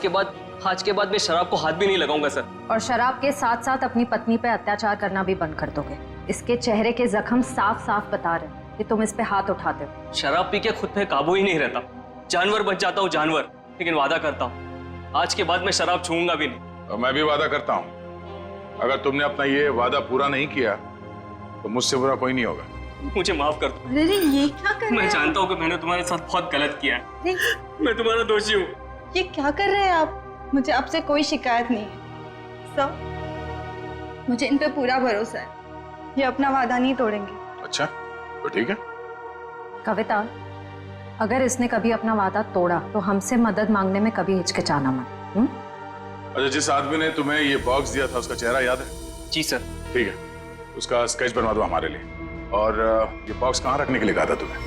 के बाद मैं शराब को हाथ भी नहीं लगाऊंगा सर। और शराब के साथ साथ अपनी पत्नी पे अत्याचार करना भी बंद कर दोगे। इसके चेहरे के जख्म साफ साफ बता रहे हैं कि तुम इस पे हाथ उठाते हो। शराब पी के खुद पे काबू ही नहीं रहता, जानवर बच जाता हूँ जानवर। लेकिन वादा करता हूँ आज के बाद मैं शराब छूऊंगा भी नहीं। और मैं भी वादा करता हूँ, अगर तुमने अपना ये वादा पूरा नहीं किया तो मुझसे बुरा कोई नहीं होगा। मुझे माफ कर दो। अरे ये क्या कर रहे हैं? मैं जानता हूँ कि मैंने तुम्हारे साथ बहुत गलत किया है। मैं तुम्हारा दोषी हूँ। ये क्या कर रहे हैं आप? मुझे आपसे कोई शिकायत नहीं है सब, मुझे इन पे पूरा भरोसा है। ये अपना वादा नहीं तोड़ेंगे। अच्छा तो ठीक है। कविता, अगर इसने कभी अपना वादा तोड़ा तो हमसे मदद मांगने में कभी हिचकिचाना मत। अच्छा, जिस आदमी ने तुम्हें ये बॉक्स दिया था उसका चेहरा याद है? जी सर। ठीक है, उसका स्केच बनवा दो हमारे लिए। और ये बॉक्स कहाँ रखने के लिए कहा था तुम्हें?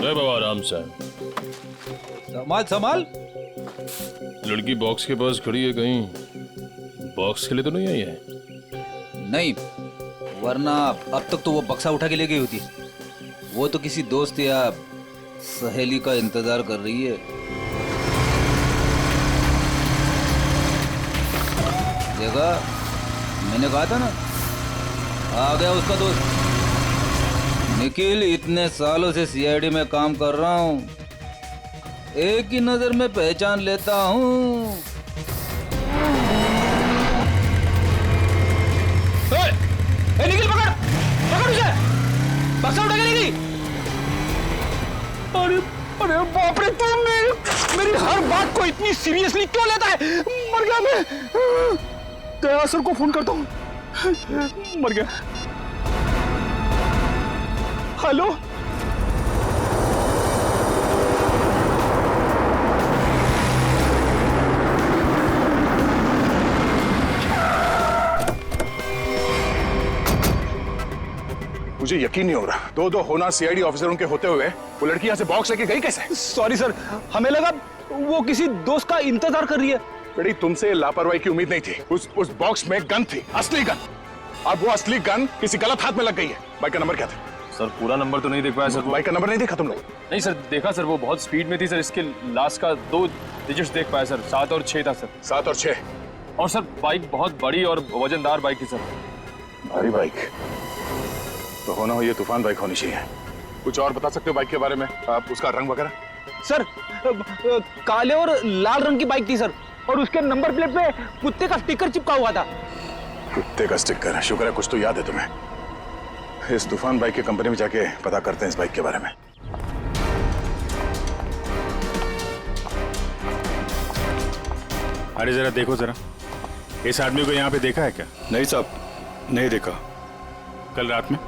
बाबा आराम से। संभाल संभाल। लड़की बॉक्स के पास खड़ी है, कहीं बॉक्स के लिए तो नहीं आई है? नहीं, वरना अब तक तो वो बक्सा उठा के ले गई होती। वो तो किसी दोस्त या सहेली का इंतजार कर रही है। देखा, मैंने कहा था ना, आ गया उसका दोस्त निखिल। इतने सालों से सीआईडी में काम कर रहा हूँ, एक ही नजर में पहचान लेता हूँ। निखिल पकड़ पकड़ उसे, बक्सा उठा के ले गई। अरे अरे बाप रे, तुम मेरी हर बात को इतनी सीरियसली क्यों लेता है? मर गया मैं। दया सर को फोन करता हूँ। मर गया। हेलो, मुझे यकीन नहीं हो रहा, दो होना सीआईडी ऑफिसरों के होते हुए वो लड़की यहाँ से बॉक्स लेके गई कैसे? सॉरी सर, हमें लगा वो किसी दोस्त का इंतजार कर रही है। बेटी, तुमसे लापरवाही की उम्मीद नहीं थी। उस बॉक्स में गन थी, असली गन। अब वो असली गन किसी गलत हाथ में लग गई है। बाइक का नंबर क्या था? सर पूरा नंबर तो नहीं देख पाया सर। बाइक का नंबर नहीं देखा तुम लोग? नहीं सर, देखा सर, वो बहुत स्पीड में थी सर। इसके लास्ट का 2 डिजिट्स देख पाया सर, 7 और 6 था सर। 7 और 6? और सर बाइक बहुत बड़ी और वजनदार बाइक थी सर। भारी बाइक तो होना हो ये तूफान बाइक होनी चाहिए। कुछ और बता सकते हो बाइक के बारे में? आप उसका रंग वगैरह? सर काले और लाल रंग की बाइक थी सर, और उसके नंबर प्लेट पे कुत्ते का स्टिकर चिपका हुआ था। कुत्ते का स्टिकर? शुक्र है कुछ तो याद है तुम्हें। इस तूफान बाइक की कंपनी में जाके पता करते हैं इस बाइक के बारे में। अरे जरा देखो जरा, इस आदमी को यहाँ पे देखा है क्या? नहीं साहब, नहीं देखा। कल रात में?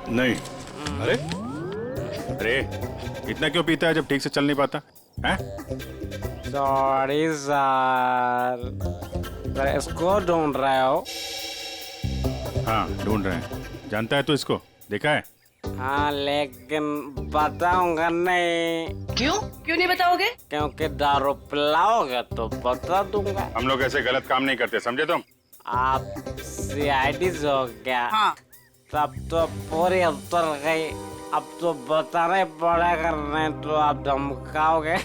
नहीं। अरे अरे, इतना क्यों पीता है जब ठीक से चल नहीं पाता है? सॉरी सर, इसको ढूंढ रहे हो? हाँ ढूंढ रहे हैं। जानता है तो इसको? देखा है? हाँ, लेकिन बताऊंगा नहीं। क्यों क्यों नहीं बताओगे? क्योंकि दारू पिलाओगे तो बता दूंगा। हम लोग ऐसे गलत काम नहीं करते, समझे तुम? आप सीआईडी हो क्या? हाँ। तब तो पूरी उतर गई। अब तो बताना पड़ेगा, नहीं तो आप धमकाओगे।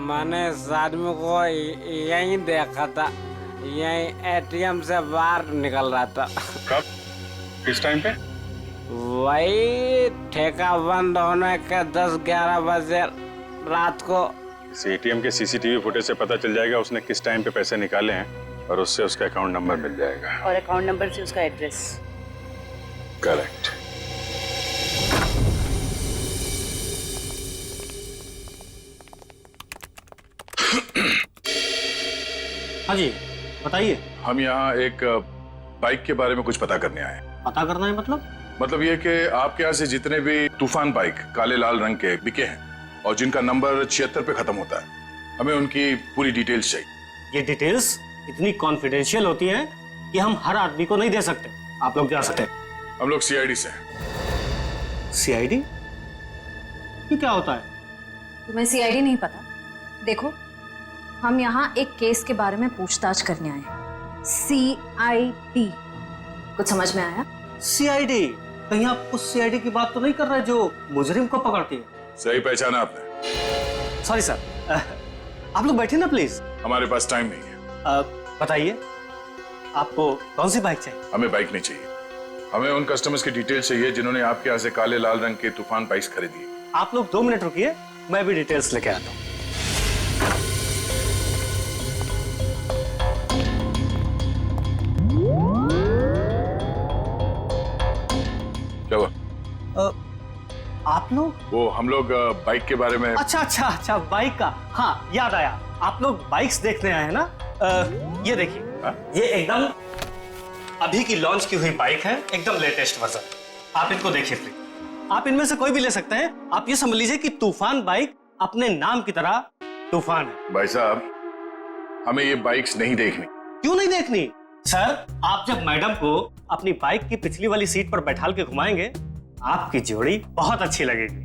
मैंने इस आदमी को यहीं देखा था, यहीं एटीएम से बाहर निकल रहा था। कब? किस टाइम पे? वही ठेका बंद होने के 10-11 बजे रात को। इस एटीएम के सीसीटीवी फुटेज से पता चल जाएगा उसने किस टाइम पे पैसे निकाले हैं, और उससे उसका अकाउंट नंबर मिल जाएगा। और अकाउंट नंबर से उसका एड्रेस। करेक्ट। हाँ जी बताइए। हम यहाँ एक बाइक के बारे में कुछ पता करने आए। पता करना है मतलब ये कि आपके यहाँ से जितने भी तूफान बाइक काले लाल रंग के बिके हैं और जिनका नंबर 76 पे खत्म होता है, हमें उनकी पूरी डिटेल्स चाहिए। ये डिटेल्स इतनी कॉन्फिडेंशियल होती हैं कि हम हर आदमी को नहीं दे सकते। आप लोग जा सकते हैं। हम लोग सीआईडी से हैं। सीआईडी? ये क्या होता है? तुम्हें सीआईडी नहीं पता? देखो, हम यहाँ एक केस के बारे में पूछताछ करने आए हैं। सीआईडी, कुछ समझ में आया? सीआईडी? कहीं आप उस सीआईडी की बात तो नहीं कर रहे जो मुजरिम को पकड़ती है? सही पहचाना आपने। सॉरी सर, आप लोग बैठे ना प्लीज। हमारे पास टाइम नहीं है। बताइए आपको कौन सी बाइक चाहिए? हमें बाइक नहीं चाहिए, हमें उन कस्टमर्स की डिटेल्स चाहिए जिन्होंने आपके यहाँ से काले लाल रंग के तूफान बाइक्स खरीदी। आप लोग 2 मिनट रुकिए, मैं भी डिटेल्स लेके आता हूँ। क्या हुआ? आप लोग? वो हम लोग बाइक के बारे में। अच्छा बाइक का, हाँ याद आया। आप लोग बाइक्स देखने आए हैं ना? ये देखिए, ये एकदम अभी की लॉन्च की हुई बाइक है, एकदम लेटेस्ट वर्जन। आप इनको देखिए प्लीज। आप इनमें से कोई भी ले सकते हैं। आप ये समझ लीजिए कि तूफान बाइक अपने नाम की तरह तूफान है। भाई साहब, हमें ये बाइक्स नहीं देखनी। क्यों नहीं देखनी? सर, आप जब मैडम को अपनी बाइक की पिछली वाली सीट पर बैठाल के घुमाएंगे, आपकी जोड़ी बहुत अच्छी लगेगी।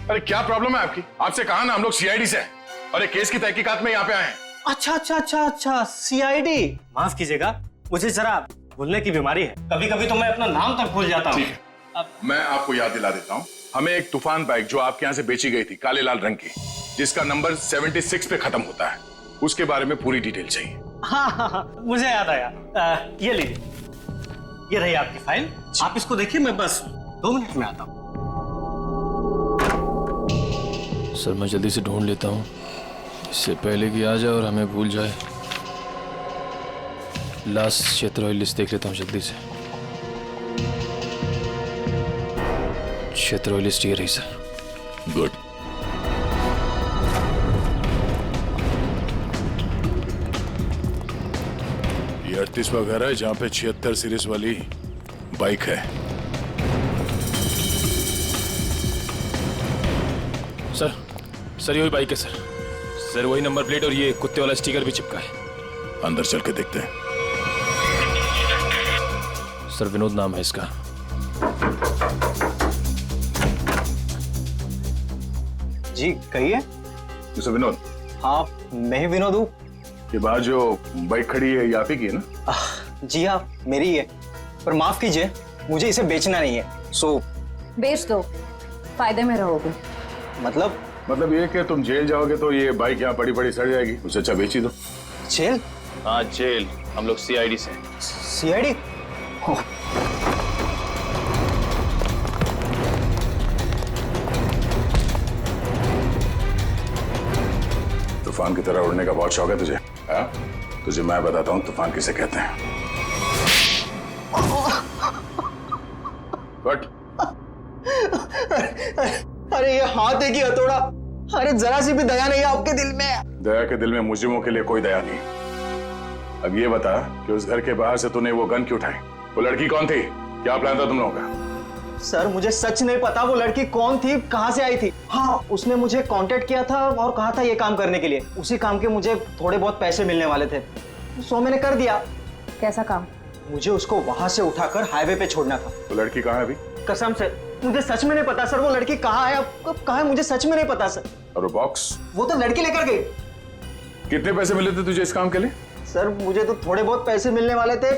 अरे क्या प्रॉब्लम है आपकी? आपसे कहा ना हम लोग सीआईडी से हैं और एक केस की तहकीकात में यहाँ पे आए हैं। अच्छा सीआईडी। माफ कीजिएगा, मुझे जरा भूलने की बीमारी है, कभी कभी तो मैं अपना नाम तक भूल जाता हूँ। मैं आपको याद दिला देता हूँ, हमें एक तूफान बाइक जो आपके यहाँ से बेची गई थी काले लाल रंग की, जिसका नंबर 76 पे खत्म होता है, उसके बारे में पूरी डिटेल चाहिए। हाँ, मुझे याद आया। ये लीजिए, ये रही आपकी फाइल, आप इसको देखिए, मैं बस 2 मिनट में आता हूँ। सर मैं जल्दी से ढूंढ लेता हूँ, इससे पहले कि आ जाए और हमें भूल जाए। लास्ट क्षेत्र ऑयल लिस्ट देख लेता हूँ जल्दी से। क्षेत्र ऑयल लिस्ट ये रही सर। गुड। ये 38वां घर है जहाँ पे 76 सीरीज वाली बाइक है। सर ये वही बाइक है सर। सर वही नंबर प्लेट और ये कुत्ते वाला स्टिकर भी चिपका है। अंदर चल के देखते हैं। सर विनोद नाम है इसका। जी कहिए। मिस्टर विनोद। हाँ मैं ही विनोद हूँ। ये बाहर जो बाइक खड़ी है ये आप ही की है ना? जी हाँ मेरी है, पर माफ कीजिए मुझे इसे बेचना नहीं है। सो बेच दो, फायदे में रहोगे। मतलब ये कि तुम जेल जाओगे तो ये बाइक यहाँ पड़ी पड़ी सड़ जाएगी, उससे अच्छा बेच ही दो। जेल? हाँ जेल, हम लोग CID से। CID? तूफान की तरह उड़ने का बहुत शौक है तुझे? हाँ? तुझे मैं बताता हूँ तूफान किसे कहते हैं। कट। अरे ये हाथ है कि हथौड़ा? अरे जरा सी भी दया नहीं है आपके दिल में? दया के दिल में मुजरिमों के लिए कोई दया नहीं। अब ये बता कि उस घर के बाहर से तूने वो गन क्यों उठाई? वो लड़की कौन थी? क्या प्लान था तुम लोगों का? सर मुझे सच नहीं पता वो लड़की कौन थी, कहां से आई थी। हाँ उसने मुझे कांटेक्ट किया था और कहा था ये काम करने के लिए। उसी काम के मुझे थोड़े बहुत पैसे मिलने वाले थे, सो मैंने कर दिया। कैसा काम? मुझे उसको वहां से उठाकर हाईवे पे छोड़ना था। वो लड़की कहाँ है अभी? कसम से मुझे सच में नहीं पता सर, वो लड़की कहाँ है, अब कहाँ है मुझे सच में नहीं पता सर। और वो बॉक्स? वो तो लड़की लेकर गई। कितने पैसे मिले थे तुझे इस काम के लिए? सर मुझे तो थोड़े बहुत पैसे मिलने वाले थे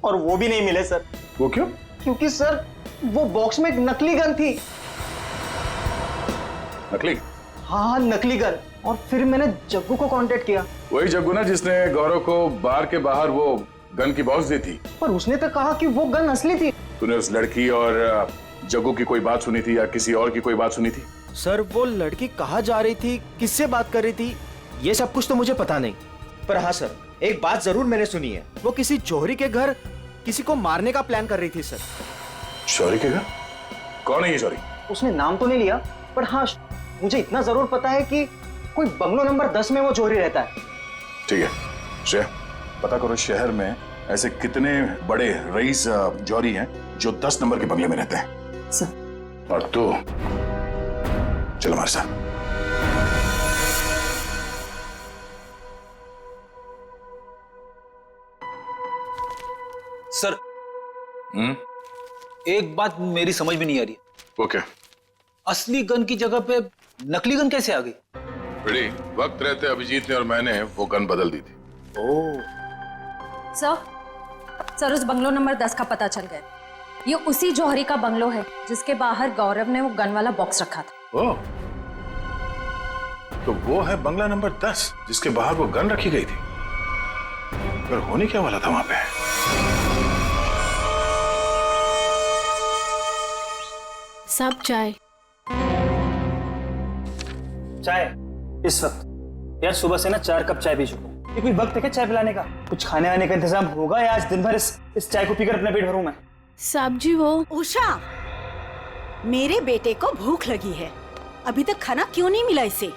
और वो भी नहीं मिले सर। वो क्यों? क्योंकि सर वो बॉक्स में एक नकली गन थी। नकली? हाँ नकली गन। और फिर मैंने जग्गू को कांटेक्ट किया। वही जग्गू ना जिसने गौरव को बार के बाहर वो गन की बॉक्स दी थी। पर उसने तो कहा कि वो गन असली थी। तूने उस लड़की और जग्गू की कोई बात सुनी थी या किसी और की कोई बात सुनी थी? सर वो लड़की कहाँ जा रही थी, किससे बात कर रही थी, ये सब कुछ तो मुझे पता नहीं। पर हाँ सर एक बात जरूर मैंने सुनी है, वो किसी जौहरी के घर किसी को मारने का प्लान कर रही थी सर। जौहरी के घर? कौन है ये जौहरी? उसने नाम तो नहीं लिया, पर हाँ मुझे इतना जरूर पता है कि कोई बंगलो नंबर 10 में वो जौहरी रहता है। ठीक है श्रेया, पता करो शहर में ऐसे कितने बड़े रईस जौहरी हैं जो 10 नंबर के बंगले में रहते हैं। और तू चलो हमारे साथ। सर एक बात मेरी समझ में नहीं आ रही है। ओके। असली गन की जगह पे नकली गन कैसे आ गई? बेटी वक्त रहते अभिजीत ने और मैंने वो गन बदल दी थी। सर उस बंगलो नंबर 10 का पता चल गया। ये उसी जौहरी का बंगलो है जिसके बाहर गौरव ने वो गन वाला बॉक्स रखा था। ओह, तो वो है बंगला नंबर 10 जिसके बाहर वो गन रखी गई थी। पर होने क्या वाला था वहां पे? सब चाय इस वक्त? यार सुबह से ना 4 कप चाय पी चुका हूँ। ये कोई वक्त है क्या चाय पिलाने का? कुछ खाने आने का इंतजाम होगा या आज दिन भर इस चाय को पीकर अपना पेट भरूं मैं? साहब जी वो उषा, मेरे बेटे को भूख लगी है, अभी तक खाना क्यों नहीं मिला इसे?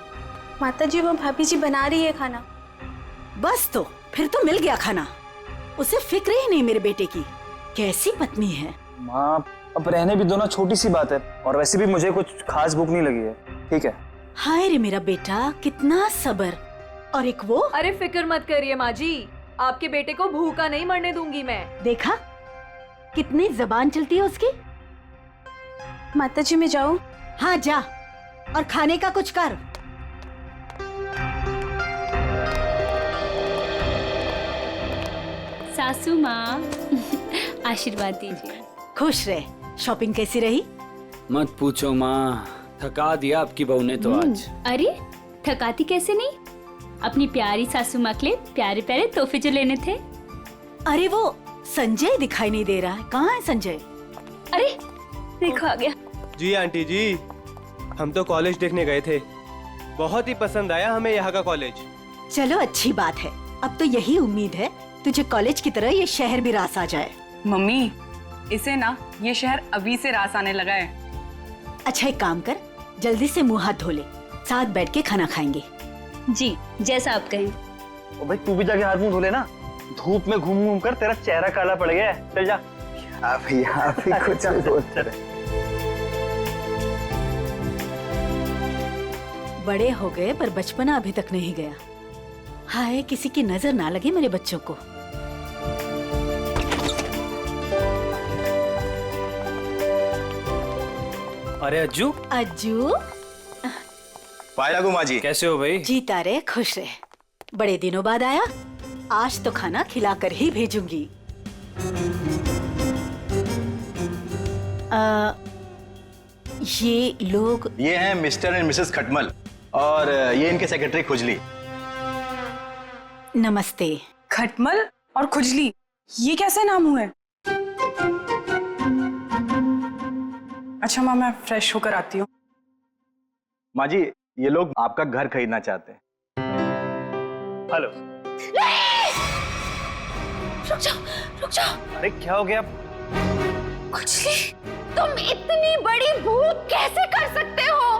माता जी वो भाभी जी बना रही है खाना। बस तो फिर तो मिल गया खाना। उसे फिक्र ही नहीं मेरे बेटे की। कैसी पत्नी है। माँ अब रहने भी दो ना, छोटी सी बात है, और वैसे भी मुझे कुछ खास भूख नहीं लगी है। ठीक है। हाय रे मेरा बेटा, कितना सब्र। और एक वो। अरे फिक्र मत करिए माँ जी, आपके बेटे को भूखा नहीं मरने दूंगी मैं। देखा कितनी जबान चलती है उसकी। माता जी मैं जाऊं? हाँ जा, और खाने का कुछ कर। सासू माँ आशीर्वाद दीजिए। खुश रहे। शॉपिंग कैसी रही? मत पूछो माँ, थका दिया आपकी बहू ने तो आज। अरे थकाती कैसे नहीं, अपनी प्यारी सासू माँ के लिए प्यारे प्यारे तोहफे जो लेने थे। अरे वो संजय दिखाई नहीं दे रहा है, कहाँ है संजय? अरे देखो आ गया। जी आंटी जी, हम तो कॉलेज देखने गए थे, बहुत ही पसंद आया हमें यहाँ का कॉलेज। चलो अच्छी बात है, अब तो यही उम्मीद है तुझे कॉलेज की तरह ये शहर भी रास आ जाए। मम्मी, इसे ना ये शहर अभी से रास आने लगा है। अच्छा एक काम कर, जल्दी से मुंह हाथ धो ले, साथ बैठ के खाना खाएंगे। जी जैसा आप कहें। ओ भाई तू भी जाके हाथ मुंह धो लेना, धूप में घूम घूम कर तेरा चेहरा काला पड़ गया है। चल जा। आप ही कुछ बोलते रहे। बड़े हो गए पर बचपना अभी तक नहीं गया। हाय किसी की नजर ना लगे मेरे बच्चों को। अरे अज्जू। अज्जू पायला माँ जी, कैसे हो भाई? जीता रहे, खुश रहे। बड़े दिनों बाद आया, आज तो खाना खिलाकर ही भेजूंगी। ये लोग? ये हैं मिस्टर एंड मिसेस खटमल और ये इनके सेक्रेटरी खुजली। नमस्ते। खटमल और खुजली, ये कैसे नाम हुए? अच्छा माँ, मैं फ्रेश होकर आती हूँ। माँ जी, ये लोग आपका घर खरीदना चाहते हैं। हेलो। रुक जाओ, रुक जाओ। अरे क्या हो गया? खुजली, तुम इतनी बड़ी भूल कैसे कर सकते हो?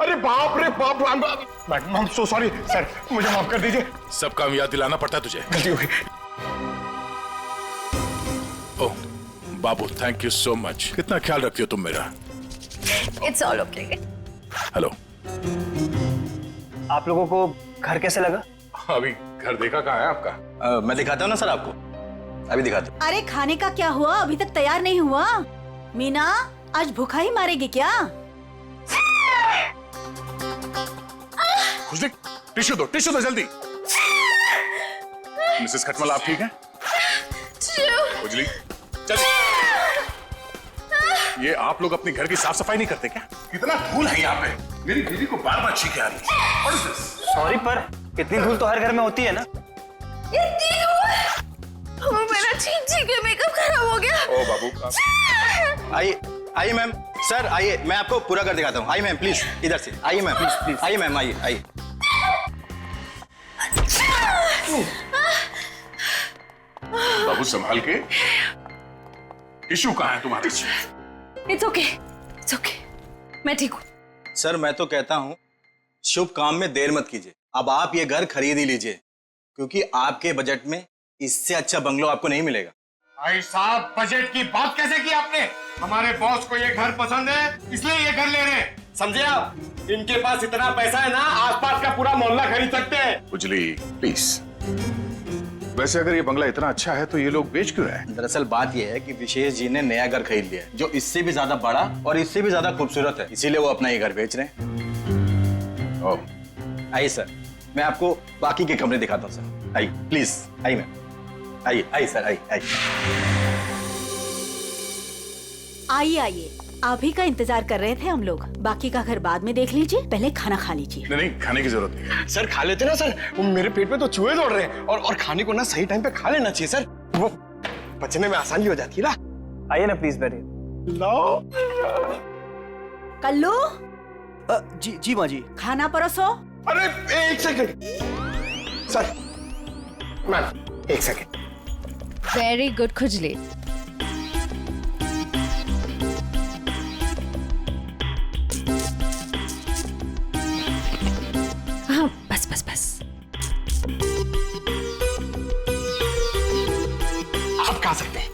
अरे बाप रे बाप, I am so sorry sir, मुझे माफ कर दीजिए। सब काम याद दिलाना पड़ता है तुझे। गलती हो गई। ओह बाबू, थैंक यू सो मच। कितना ख्याल रखती हो तुम मेरा। It's all okay. हेलो। आप लोगों को घर कैसे लगा? अभी घर देखा कहाँ है आपका? मैं दिखाता हूँ ना सर आपको, अभी दिखाता हूँ। अरे खाने का क्या हुआ, अभी तक तैयार नहीं हुआ। मीना आज भूखा ही मारेगी क्या? खुशदी, टिश्यू दो जल्दी। मिसेस खटमल आप ठीक हैं? खुजली चल। ये आप लोग अपने घर की साफ सफाई नहीं करते क्या? कितना धूल है यहाँ पे, मेरी बीवी को बार बार छींके आ रही है। सॉरी पर इतनी धूल तो हर घर में होती है ना। मेरा छींक के मेकअप खराब हो गया। ओ बाबू। आइए मैम, सर आइए, मैं आपको पूरा घर दिखाता हूँ। आइए मैम प्लीज, इधर से आइए मैम, प्लीज आइए मैम, आइए। बाबू संभाल के। टिश्यू कहाँ है तुम्हारे? इट्स ओके, इट्स ओके, मैं ठीक हूँ। सर मैं तो कहता हूँ शुभ काम में देर मत कीजिए, अब आप ये घर खरीद ही लीजिए, क्योंकि आपके बजट में इससे अच्छा बंगलो आपको नहीं मिलेगा। भाई साहब, बजट की बात कैसे की आपने? हमारे बॉस को ये घर पसंद है, इसलिए ये घर ले रहे हैं, समझे आप? इनके पास इतना पैसा है ना, आसपास का पूरा मोहल्ला खरीद सकते हैं। खुजली प्लीज। वैसे अगर ये बंगला इतना अच्छा है तो ये लोग बेच क्यों रहे हैं? दरअसल बात ये है कि विशेष जी ने नया घर खरीद लिया है, जो इससे भी ज्यादा बड़ा और इससे भी ज्यादा खूबसूरत है, इसीलिए वो अपना ये घर बेच रहे हैं। ओह आइए सर, मैं आपको बाकी के कमरे दिखाता हूँ सर। आइए प्लीज, आइए मैम, आइए सर, आइए। आइए, आप ही का इंतजार कर रहे थे हम लोग। बाकी का घर बाद में देख लीजिए, पहले खाना खा लीजिए। नहीं, खाने की जरूरत नहीं। सर खा लेते ना सर, मेरे पेट में तो चूहे दौड़ रहे हैं, और खाने को ना सही टाइम पे खा लेना चाहिए सर, वो पचने में आसानी हो जाती है ना। आइए ना प्लीज बैठिए। लो कल्लू। जी माँ जी। खाना परोसो। अरे एक सेकंड सर, मैम एक सेकंड। वेरी गुड खुजली। हाँ बस। आप खा सकते हैं।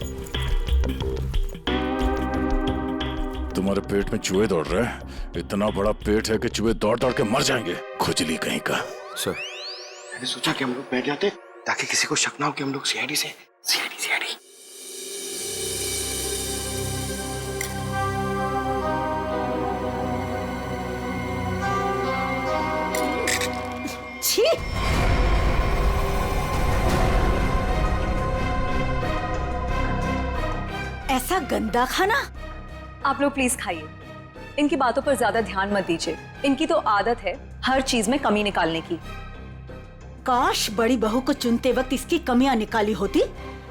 तुम्हारे पेट में चूहे दौड़ रहे हैं? इतना बड़ा पेट है कि चूहे दौड़ दौड़ के मर जाएंगे, खुजली कहीं का। सर मैंने सोचा कि हम लोग बैठ जाते ताकि किसी को शक ना हो कि हम लोग सीआईडी से। छी! ऐसा गंदा खाना। आप लोग प्लीज खाइए, इनकी बातों पर ज्यादा ध्यान मत दीजिए। इनकी तो आदत है हर चीज में कमी निकालने की। काश बड़ी बहू को चुनते वक्त इसकी कमियां निकाली होती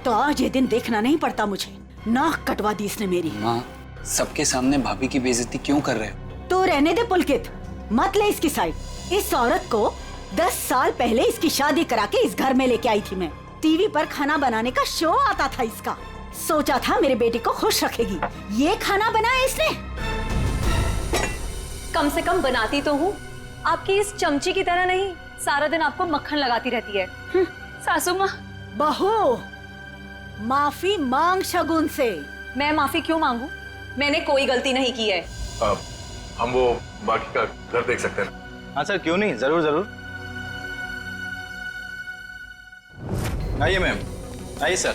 तो आज ये दिन देखना नहीं पड़ता मुझे। नाक कटवा दी इसने मेरी। माँ, सबके सामने भाभी की बेइज्जती क्यों कर रहे हो? तो रहने दे पुलकित, मत ले इसकी साइड। इस औरत को 10 साल पहले इसकी शादी करा के इस घर में लेके आई थी मैं। टीवी पर खाना बनाने का शो आता था इसका। सोचा था मेरे बेटे को खुश रखेगी, ये खाना बनाया इसने। कम से कम बनाती तो हूँ, आपकी इस चमची की तरह नहीं सारा दिन आपको मक्खन लगाती रहती है। सासू माँ। बहू, माफी मांग शगुन से। मैं माफी क्यों मांगू? मैंने कोई गलती नहीं की है। हम वो बाकी का घर देख सकते हैं? हाँ सर, क्यों नहीं, जरूर जरूर। आइए मैम, आइए सर।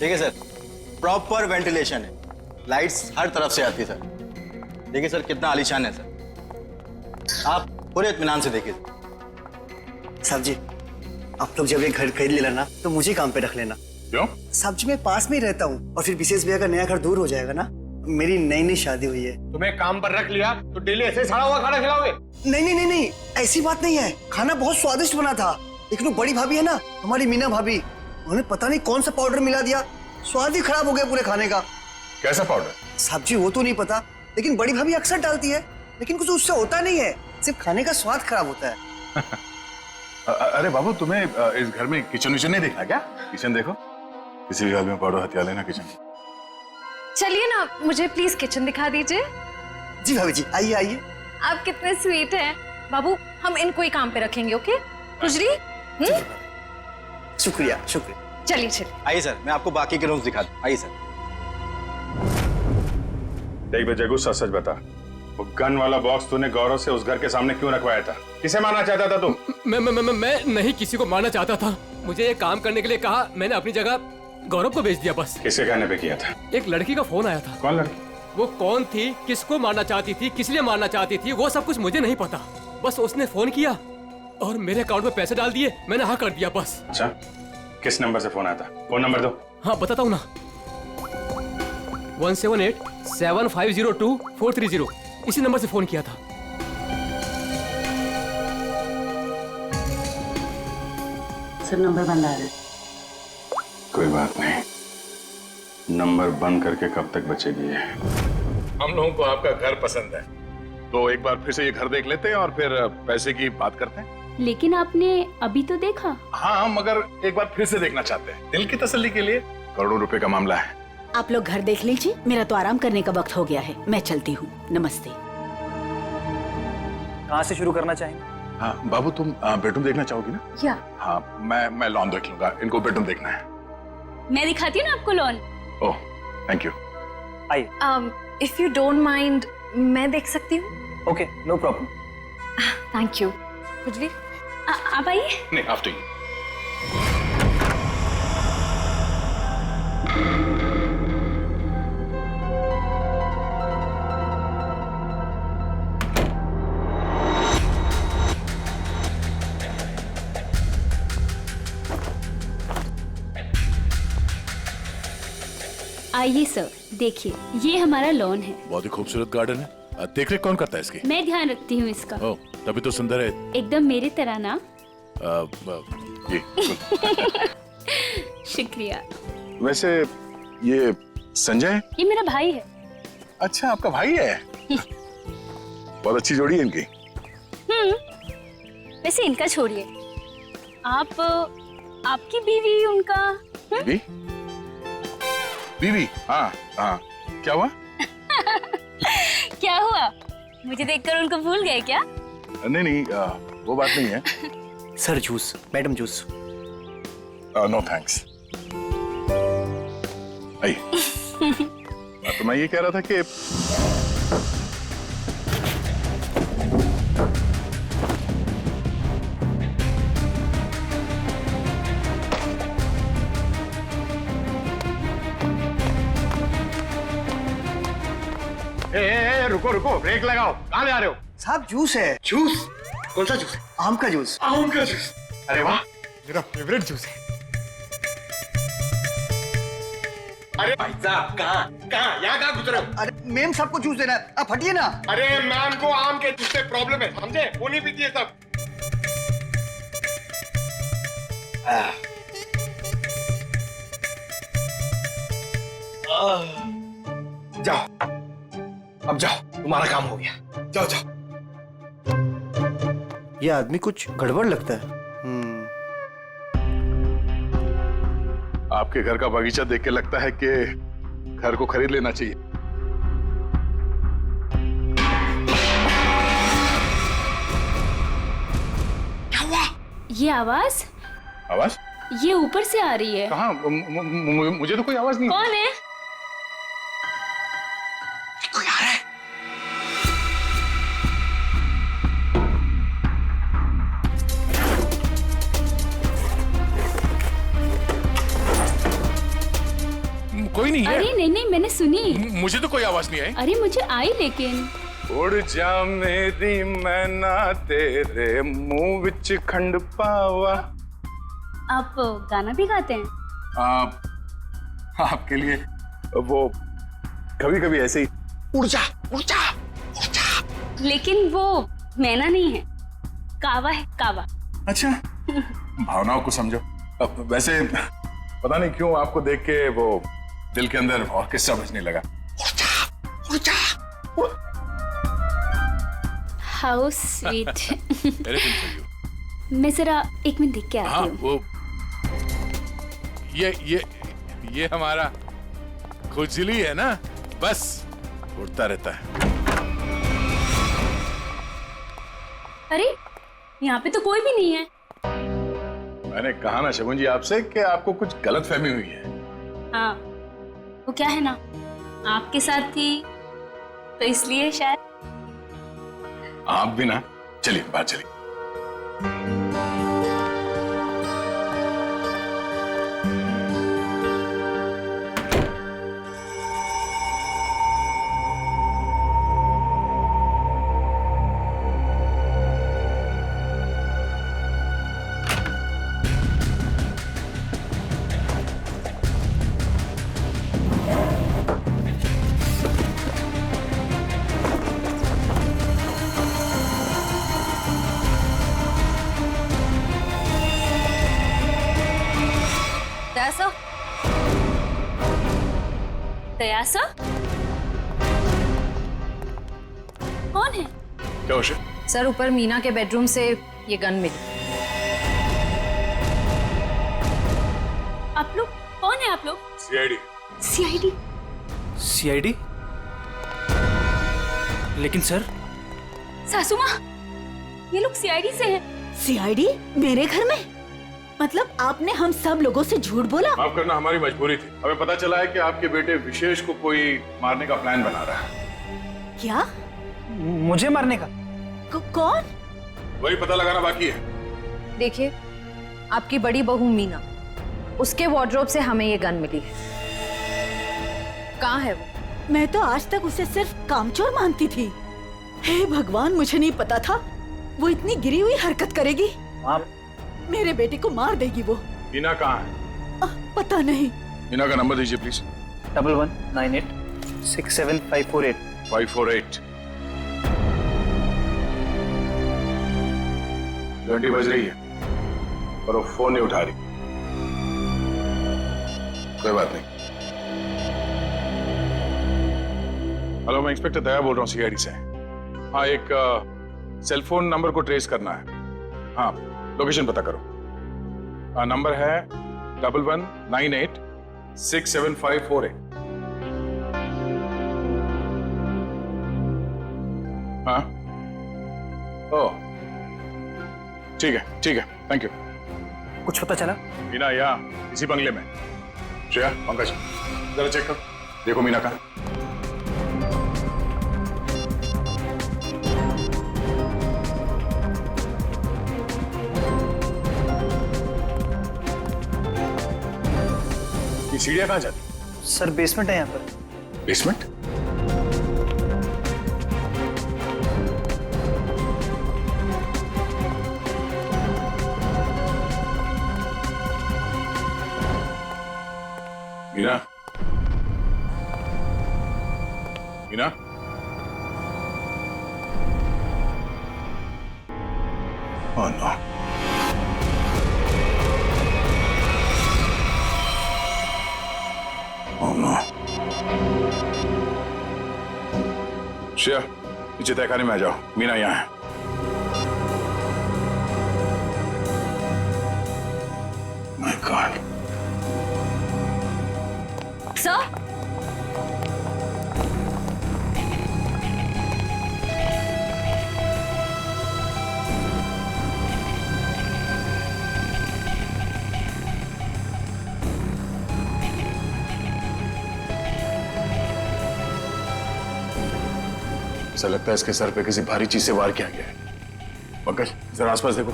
ठीक है सर, प्रॉपर वेंटिलेशन है, लाइट्स हर तरफ से आती है सर। देखिए सर कितना आलीशान है सर, आप पूरे इत्मीनान से देखिए। साहब जी, आप लोग जब ये घर खरीद लेना ना तो मुझे काम पे रख लेना। क्यों? साहब जी मैं पास में ही रहता हूँ और फिर विशेष भैया का नया घर दूर हो जाएगा ना। मेरी नई नई शादी हुई है। तुम्हें काम पर रख लिया तो डेली ऐसे सड़ा हुआ खाना खिलाओगे? नहीं नहीं नहीं नहीं, ऐसी बात नहीं है। खाना बहुत स्वादिष्ट बना था, लेकिन वो बड़ी भाभी है ना, हमारी मीना भाभी, उन्होंने पता नहीं कौन सा पाउडर मिला दिया, स्वाद ही खराब हो गया पूरे खाने का। कैसा पाउडर? साहब जी वो तो नहीं पता, लेकिन बड़ी भाभी अक्सर डालती है, लेकिन कुछ उससे होता नहीं है, सिर्फ खाने का स्वाद खराब होता है। अरे बाबू, तुम्हें इस घर में किचन विचन नहीं देखना क्या? किचन देखो, किसी भी हाल में पाउडर हथियार लेना किचन। चलिए ना, मुझे प्लीज किचन दिखा दीजिए। जी भाभी जी, आइए आइए। आप कितने स्वीट हैं। बाबू, हम इनको ही काम पे रखेंगे, ओके? खुजरी? शुक्रिया शुक्रिया। चलिए चलिए। आइए सर, मैं आपको बाकी के रूम्स दिखा दूं। आइए सर। देख बे जगू, सच सच बता, वो गन वाला बॉक्स तूने गौरव से उस घर के सामने क्यों रखवाया था? किसे मारना चाहता था तुम? मैं नहीं किसी को मारना चाहता था। मुझे ये काम करने के लिए कहा, मैंने अपनी जगह गौरव को भेज दिया बस। किसके कहने पे किया था? एक लड़की का फोन आया था। कौन लड़की? वो कौन थी, किसको मारना चाहती थी, किस लिए मारना चाहती थी, वो सब कुछ मुझे नहीं पता। बस उसने फोन किया और मेरे अकाउंट में पैसे डाल दिए, मैंने हाँ कर दिया बस। अच्छा, किस नंबर से फोन आया था? फोन नंबर दो। हाँ बताता हूँ ना, 1787502 इसी नंबर से फोन किया था। सर नंबर बंद आ रहा है। कोई बात नहीं, नंबर बंद करके कब तक बचेगी ये? हम लोगों को आपका घर पसंद है, तो एक बार फिर से ये घर देख लेते हैं और फिर पैसे की बात करते हैं। लेकिन आपने अभी तो देखा। हाँ, मगर एक बार फिर से देखना चाहते हैं, दिल की तसल्ली के लिए। करोड़ों रुपए का मामला है। आप लोग घर देख लीजिए, मेरा तो आराम करने का वक्त हो गया है, मैं चलती हूँ। नमस्ते। कहाँ से शुरू करना चाहेंगे? हाँ बाबू, तुम बेडरूम देखना चाहोगी ना? या हाँ, मैं लॉन देख लूंगा, इनको बेडरूम देखना है। मैं दिखाती हूँ ना आपको लॉन। Oh, thank you. आइए। इफ यू डोंट माइंड, मैं देख सकती हूँ? Okay, no problem. Thank you. खुजली, आप आइए। नहीं, आफ्टर यू। आइए सर, देखिए ये हमारा लॉन है। बहुत ही खूबसूरत गार्डन है। देख रेख कौन करता है इसकी? मैं ध्यान रखती हूँ इसका। ओह, तभी तो सुंदर है। एकदम मेरी तरह ना। जी। शुक्रिया। वैसे ये संजय? ये मेरा भाई है। अच्छा, आपका भाई है? बहुत अच्छी जोड़ी है इनकी। वैसे इनका छोड़िए, आप आपकी बीवी, उनका बीवी? बीवी? हाँ हाँ, क्या हुआ? क्या हुआ? मुझे देखकर उनको भूल गए क्या? नहीं नहीं, वो बात नहीं है। Sir juice, madam juice. No thanks. तो मैं ये कह रहा था कि रुको रुको, ब्रेक लगाओ, कहाँ ले आ रहे हो? साहब जूस है। जूस? कौन सा जूस है? आम का जूस। आम का जूस? अरे वाह, मेरा फेवरेट जूस है। अरे भाई साहब कहाँ यहाँ कहाँ गुजरे हो? अरे मैम सबको जूस देना है, आप हटिए ना। अरे मैम को आम के जूस से प्रॉब्लम है, समझे? वो नहीं पीती है सब। जाओ, अब जाओ, तुम्हारा काम हो गया। जाओ जाओ। ये आदमी कुछ गड़बड़ लगता है। आपके घर का बगीचा देख के लगता है कि घर को खरीद लेना चाहिए। क्या हुआ? ये आवाज आवाज ये ऊपर से आ रही है। कहाँ? मुझे तो कोई आवाज नहीं। कौन है? कोई आ रहा है। कोई नहीं है। अरे नहीं, मैंने सुनी। मुझे तो कोई आवाज नहीं आई। अरे मुझे आई लेकिन। उड़ जा मेरी मैना तेरे मुंह विच खंड पावा। आप गाना भी गाते हैं? आपके लिए वो कभी कभी ऐसे ही उड़ जा उड़ जा उड़ जा। लेकिन वो मैना नहीं है, कावा है, कावा। अच्छा, भावनाओं को समझो। अब वैसे पता नहीं क्यों आपको देख के वो दिल के अंदर और किस्सा बजने लगा। उड़ जा। How sweet. मैं जरा एक मिनट देख के आती हूँ। वो ये हमारा खुजली है ना, बस उड़ता रहता है। अरे यहाँ पे तो कोई भी नहीं है। मैंने कहा ना शगुन जी आपसे कि आपको कुछ गलतफहमी हुई है। हाँ, वो क्या है ना, आपके साथ थी तो इसलिए शायद। आप भी ना। चलिए बात चलिए। दयासा? कौन है? क्या उसे? सर ऊपर मीना के बेडरूम से ये गन मिली। आप लोग कौन है? आप लोग? सीआईडी। सीआईडी? सीआईडी? लेकिन सर। सासू माँ, ये लोग सीआईडी से हैं। सीआईडी मेरे घर में? मतलब आपने हम सब लोगों से झूठ बोला? माफ करना, हमारी मजबूरी थी। हमें पता चला है कि आपके बेटे विशेष को कोई मारने का प्लान बना रहा है। क्या? मुझे मारने का? कौन? वही पता लगाना बाकी है। देखिए, आपकी बड़ी बहू मीना, उसके वार्डरोब से हमें ये गन मिली है। कहाँ है वो? मैं तो आज तक उसे सिर्फ कामचोर मानती थी। हे भगवान, मुझे नहीं पता था वो इतनी गिरी हुई हरकत करेगी। आप मेरे बेटे को मार देगी वो। मीना कहाँ है? पता नहीं। मीना का नंबर दीजिए प्लीज। 1198 67548 548। घंटी बज रही है पर वो फोन नहीं उठा रही। कोई बात नहीं। हेलो, मैं इंस्पेक्टर दया बोल रहा हूँ सीआईडी से। हाँ, एक सेल फोन नंबर को ट्रेस करना है। हाँ, लोकेशन पता करो। नंबर है 1198 67548। हाँ, ओ ठीक है, थैंक यू। कुछ पता चला? मीना यहाँ इसी बंगले में। श्रेया, पंकज, जरा चेक करो, देखो मीना कहाँ। ये सीढ़ियाँ कहाँ जाती? सर बेसमेंट है यहाँ पर। Basement? Meena, Meena, oh no, oh no. Shreya, नीचे तहखाने में आ जाओ, मीना यहाँ है। My God. सर, ऐसा लगता है इसके सर पे किसी भारी चीज से वार किया गया है। पंकज, जरा आसपास देखो,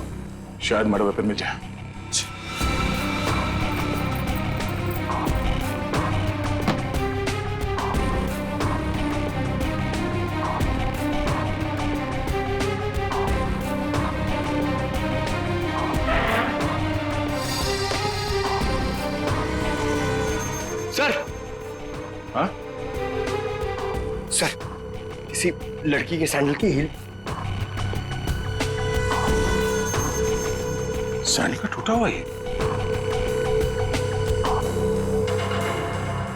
शायद मर्डर वेपन मिल जाए। सर, हाँ? सर, किसी लड़की के सैंडल की हील। सैंडल का टूटा हुआ है।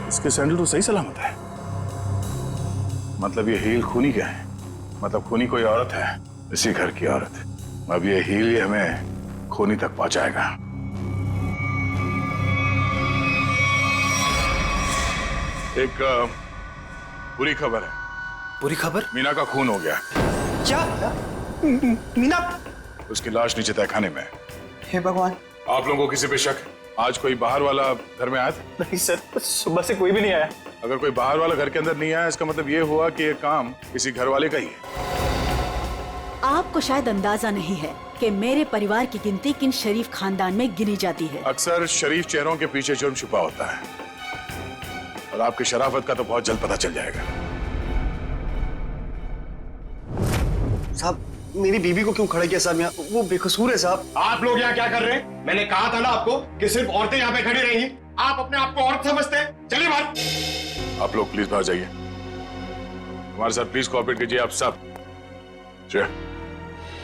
इसके सैंडल तो सही सलामत है। मतलब ये हील खूनी क्या है? मतलब खूनी कोई औरत है, इसी घर की औरत। अब ये हील ही हमें खूनी तक पहुंचाएगा। एक बुरी खबर है। बुरी खबर? मीना का खून हो गया। क्या? मीना? उसकी लाश नीचे तहखाने में है। हे भगवान। आप लोगों को किसी पे शक? आज कोई बाहर वाला घर में आया था? नहीं सर, सुबह से कोई भी नहीं आया। अगर कोई बाहर वाला घर के अंदर नहीं आया, इसका मतलब ये हुआ कि ये काम किसी घर वाले का ही है। आपको शायद अंदाजा नहीं है कि मेरे परिवार की गिनती किन शरीफ खानदान में गिनी जाती है। अक्सर शरीफ चेहरों के पीछे जुर्म छुपा होता है, और आपकी शराफत का तो बहुत जल्द पता चल जाएगा। साहब, मेरी बीवी को क्यों खड़ा किया साहब यहाँ? वो बेकसूर है साहब। आप लोग यहाँ क्या कर रहे हैं? मैंने कहा था ना आपको कि सिर्फ औरतें यहाँ पे खड़ी रहेंगी। आप अपने आप को औरत समझते हैं। चलिए बाहर। आप लोग प्लीज बाहर जाइए। हमारे साथ प्लीज कोऑपरेट कीजिए आप सब। श्रेया,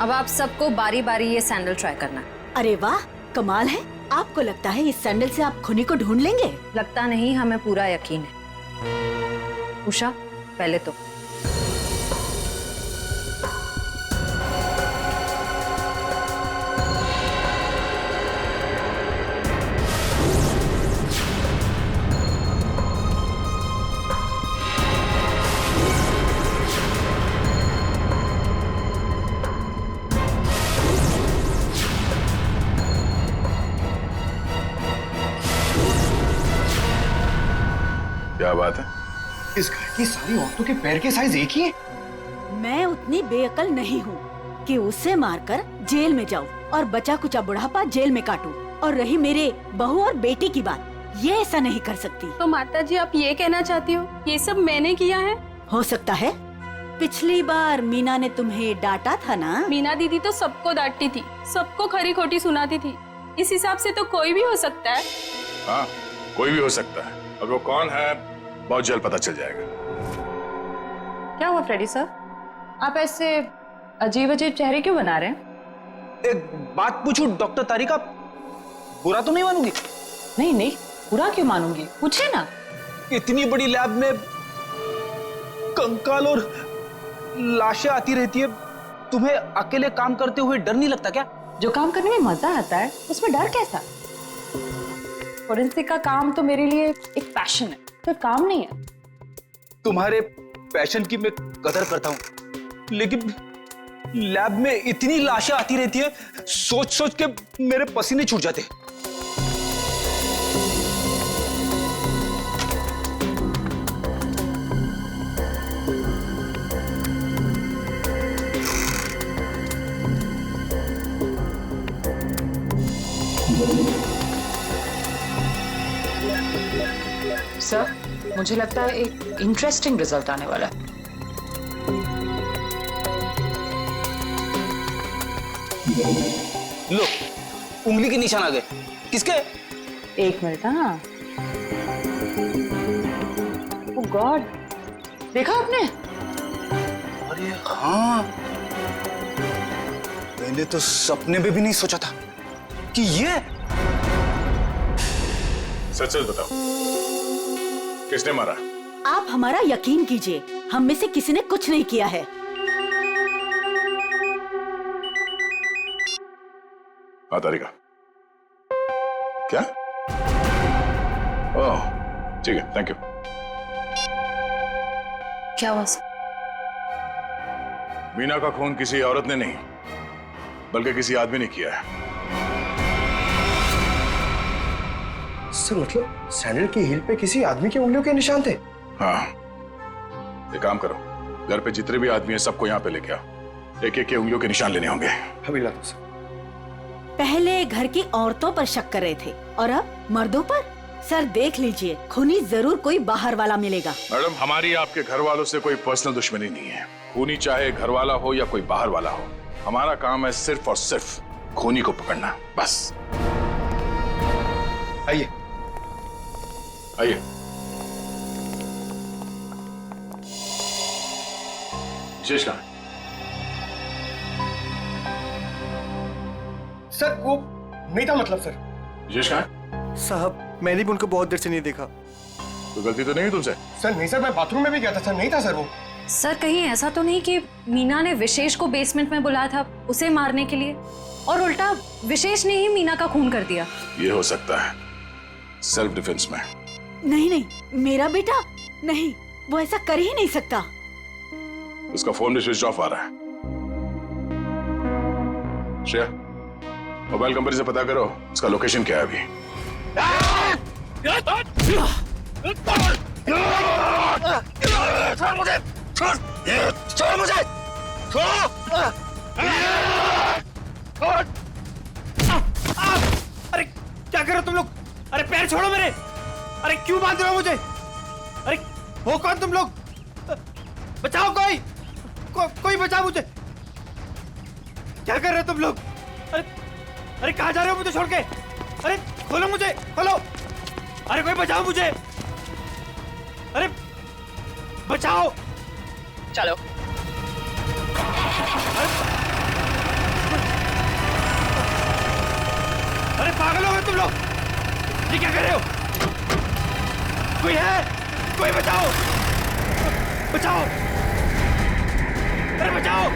अब आप सबको बारी बारी ये सैंडल ट्राई करना है। अरे वाह, कमाल है। आपको लगता है इस सैंडल से आप खूनी को ढूंढ लेंगे? लगता नहीं, हमें पूरा यकीन है। उषा, पहले तो क्या बात है? इस घर की सारी औरतों के पैर के साइज एक ही है। मैं उतनी बेअकल नहीं हूँ कि उसे मारकर जेल में जाऊँ और बचा कुचा बुढ़ापा जेल में काटूं। और रही मेरे बहू और बेटी की बात, ये ऐसा नहीं कर सकती। तो माता जी, आप ये कहना चाहती हो ये सब मैंने किया है? हो सकता है। पिछली बार मीना ने तुम्हें डांटा था ना? मीना दीदी तो सबको डांटती थी, सबको खरी खोटी सुनाती थी। इस हिसाब से तो कोई भी हो सकता है। हाँ, कोई भी हो सकता है। और वो कौन है बहुत जल्द पता चल जाएगा। क्या हुआ फ्रेडी सर? आप ऐसे अजीब अजीब चेहरे क्यों बना रहे हैं? एक बात पूछूं डॉक्टर तारिका, बुरा तो नहीं मानूंगी? नहीं नहीं, बुरा क्यों मानूंगी, पूछे ना। इतनी बड़ी लैब में कंकाल और लाशें आती रहती है, तुम्हें अकेले काम करते हुए डर नहीं लगता क्या? जो काम करने में मजा आता है उसमें डर कैसा? फोरेंसिक का काम तो मेरे लिए एक पैशन है, तो काम नहीं है। तुम्हारे पैशन की मैं कदर करता हूं, लेकिन लैब में इतनी लाशें आती रहती है, सोच सोच के मेरे पसीने छूट जाते। सर, मुझे लगता है एक इंटरेस्टिंग रिजल्ट आने वाला है। लो, उंगली के निशान आ गए। किसके? एक मिनट। हाँ, ओह गॉड, देखा आपने? अरे हाँ, मैंने तो सपने में भी नहीं सोचा था कि ये। सच सच बताओ, किसने मारा? आप हमारा यकीन कीजिए, हम में से किसी ने कुछ नहीं किया है। हाँ तारिका, क्या? ओह ठीक है, थैंक यू। क्या हुआ? मीना का खून किसी औरत ने नहीं बल्कि किसी आदमी ने किया है। सर मतलब सैंडल की हील पे किसी आदमी की उंगलियों के निशान थे? हाँ, एक काम करो, घर पे जितने भी आदमी हैं सबको यहाँ पे लेके आओ, एक एक के उंगलियों के निशान लेने होंगे। अभी ला दो सर। पहले घर की औरतों पर शक कर रहे थे और अब मर्दों पर। सर देख लीजिए, खूनी जरूर कोई बाहर वाला मिलेगा। मैडम, हमारी आपके घर वालों से कोई पर्सनल दुश्मनी नहीं है। खूनी चाहे घर वाला हो या कोई बाहर वाला हो, हमारा काम है सिर्फ और सिर्फ खूनी को पकड़ना, बस। आइए आइए। विशेष कहाँ है? सर वो नहीं था, मतलब सर। विशेष कहाँ है? साहब मैंने भी उनको बहुत देर से नहीं देखा। कोई गलती तो नहीं है तुमसे? सर नहीं सर, मैं बाथरूम में भी गया था सर, नहीं था सर वो। सर कहीं ऐसा तो नहीं कि मीना ने विशेष को बेसमेंट में बुलाया था उसे मारने के लिए और उल्टा विशेष ने ही मीना का खून कर दिया? ये हो सकता है, सेल्फ डिफेंस में। नहीं नहीं, मेरा बेटा नहीं, वो ऐसा कर ही नहीं सकता। उसका फोन भी स्विच ऑफ आ रहा है। श्रेया, मोबाइल कंपनी से पता करो उसका लोकेशन क्या है अभी। छोड़ मुझे, छोड़ मुझे, अरे क्या कर रहे हो तुम लोग? अरे पैर छोड़ो मेरे। अरे क्यों बांध रहे हो मुझे? अरे हो कौन तुम लोग? बचाओ कोई, कोई बचाओ मुझे। क्या कर रहे हो तुम लोग? अरे कहाँ जा रहे हो मुझे छोड़ के? अरे खोलो मुझे, खोलो। अरे कोई बचाओ मुझे। अरे बचाओ। चलो। अरे पागल हो गए तुम लोग? ये क्या कर रहे हो? कोई है? कोई बचाओ, बचाओ। अरे बचाओ।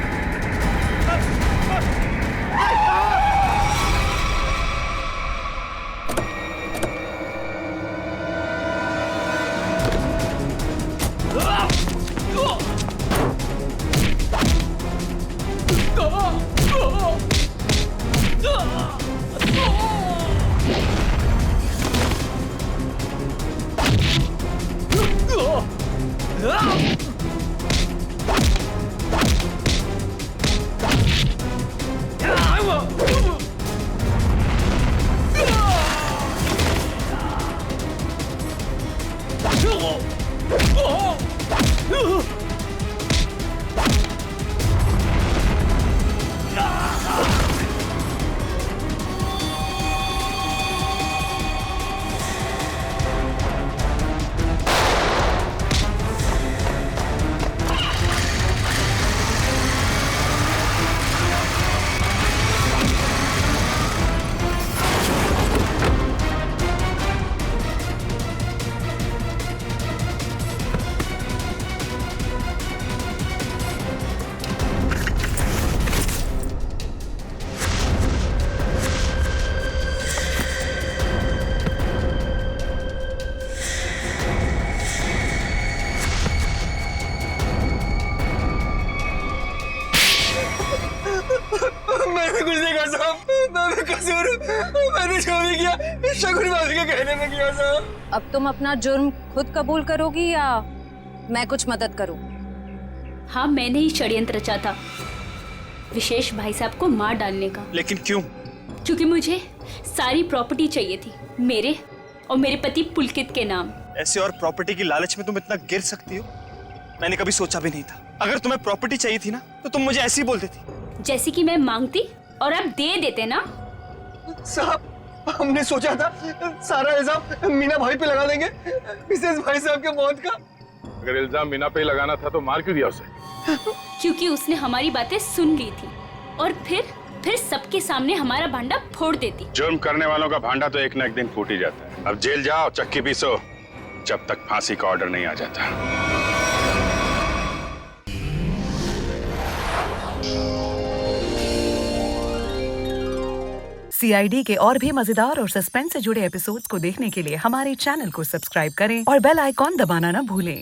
मैंने कुछ नहीं कहा साहब, मैं कसूर, मैंने जो भी किया शगुन माफी के कहने में किया साहब। अब तुम अपना जुर्म खुद कबूल करोगी या मैं कुछ मदद करूं? हाँ, मैंने ही षड्यंत्र रचा था विशेष भाई साहब को मार डालने का। लेकिन क्यों? क्योंकि मुझे सारी प्रॉपर्टी चाहिए थी, मेरे और मेरे पति पुलकित के नाम। ऐसे और प्रॉपर्टी की लालच में तुम इतना गिर सकती हो, मैंने कभी सोचा भी नहीं था। अगर तुम्हें प्रॉपर्टी चाहिए थी ना तो तुम मुझे ऐसे ही बोल देती। जैसे कि मैं मांगती और आप दे देते ना। साहब हमने सोचा था सारा इल्जाम मीना भाई पे लगा देंगे, विशेष भाई साहब के मौत का। अगर इल्जाम मीना पे ही लगाना था तो मार क्यों दिया उसे? क्योंकि उसने हमारी बातें सुन ली थी और फिर सबके सामने हमारा भांडा फोड़ देती। जुर्म करने वालों का भांडा तो एक न एक दिन फूट ही जाता है। अब जेल जाओ, चक्की पीसो, जब तक फांसी का ऑर्डर नहीं आ जाता। CID के और भी मजेदार और सस्पेंस से जुड़े एपिसोड्स को देखने के लिए हमारे चैनल को सब्सक्राइब करें और बेल आइकॉन दबाना न भूलें।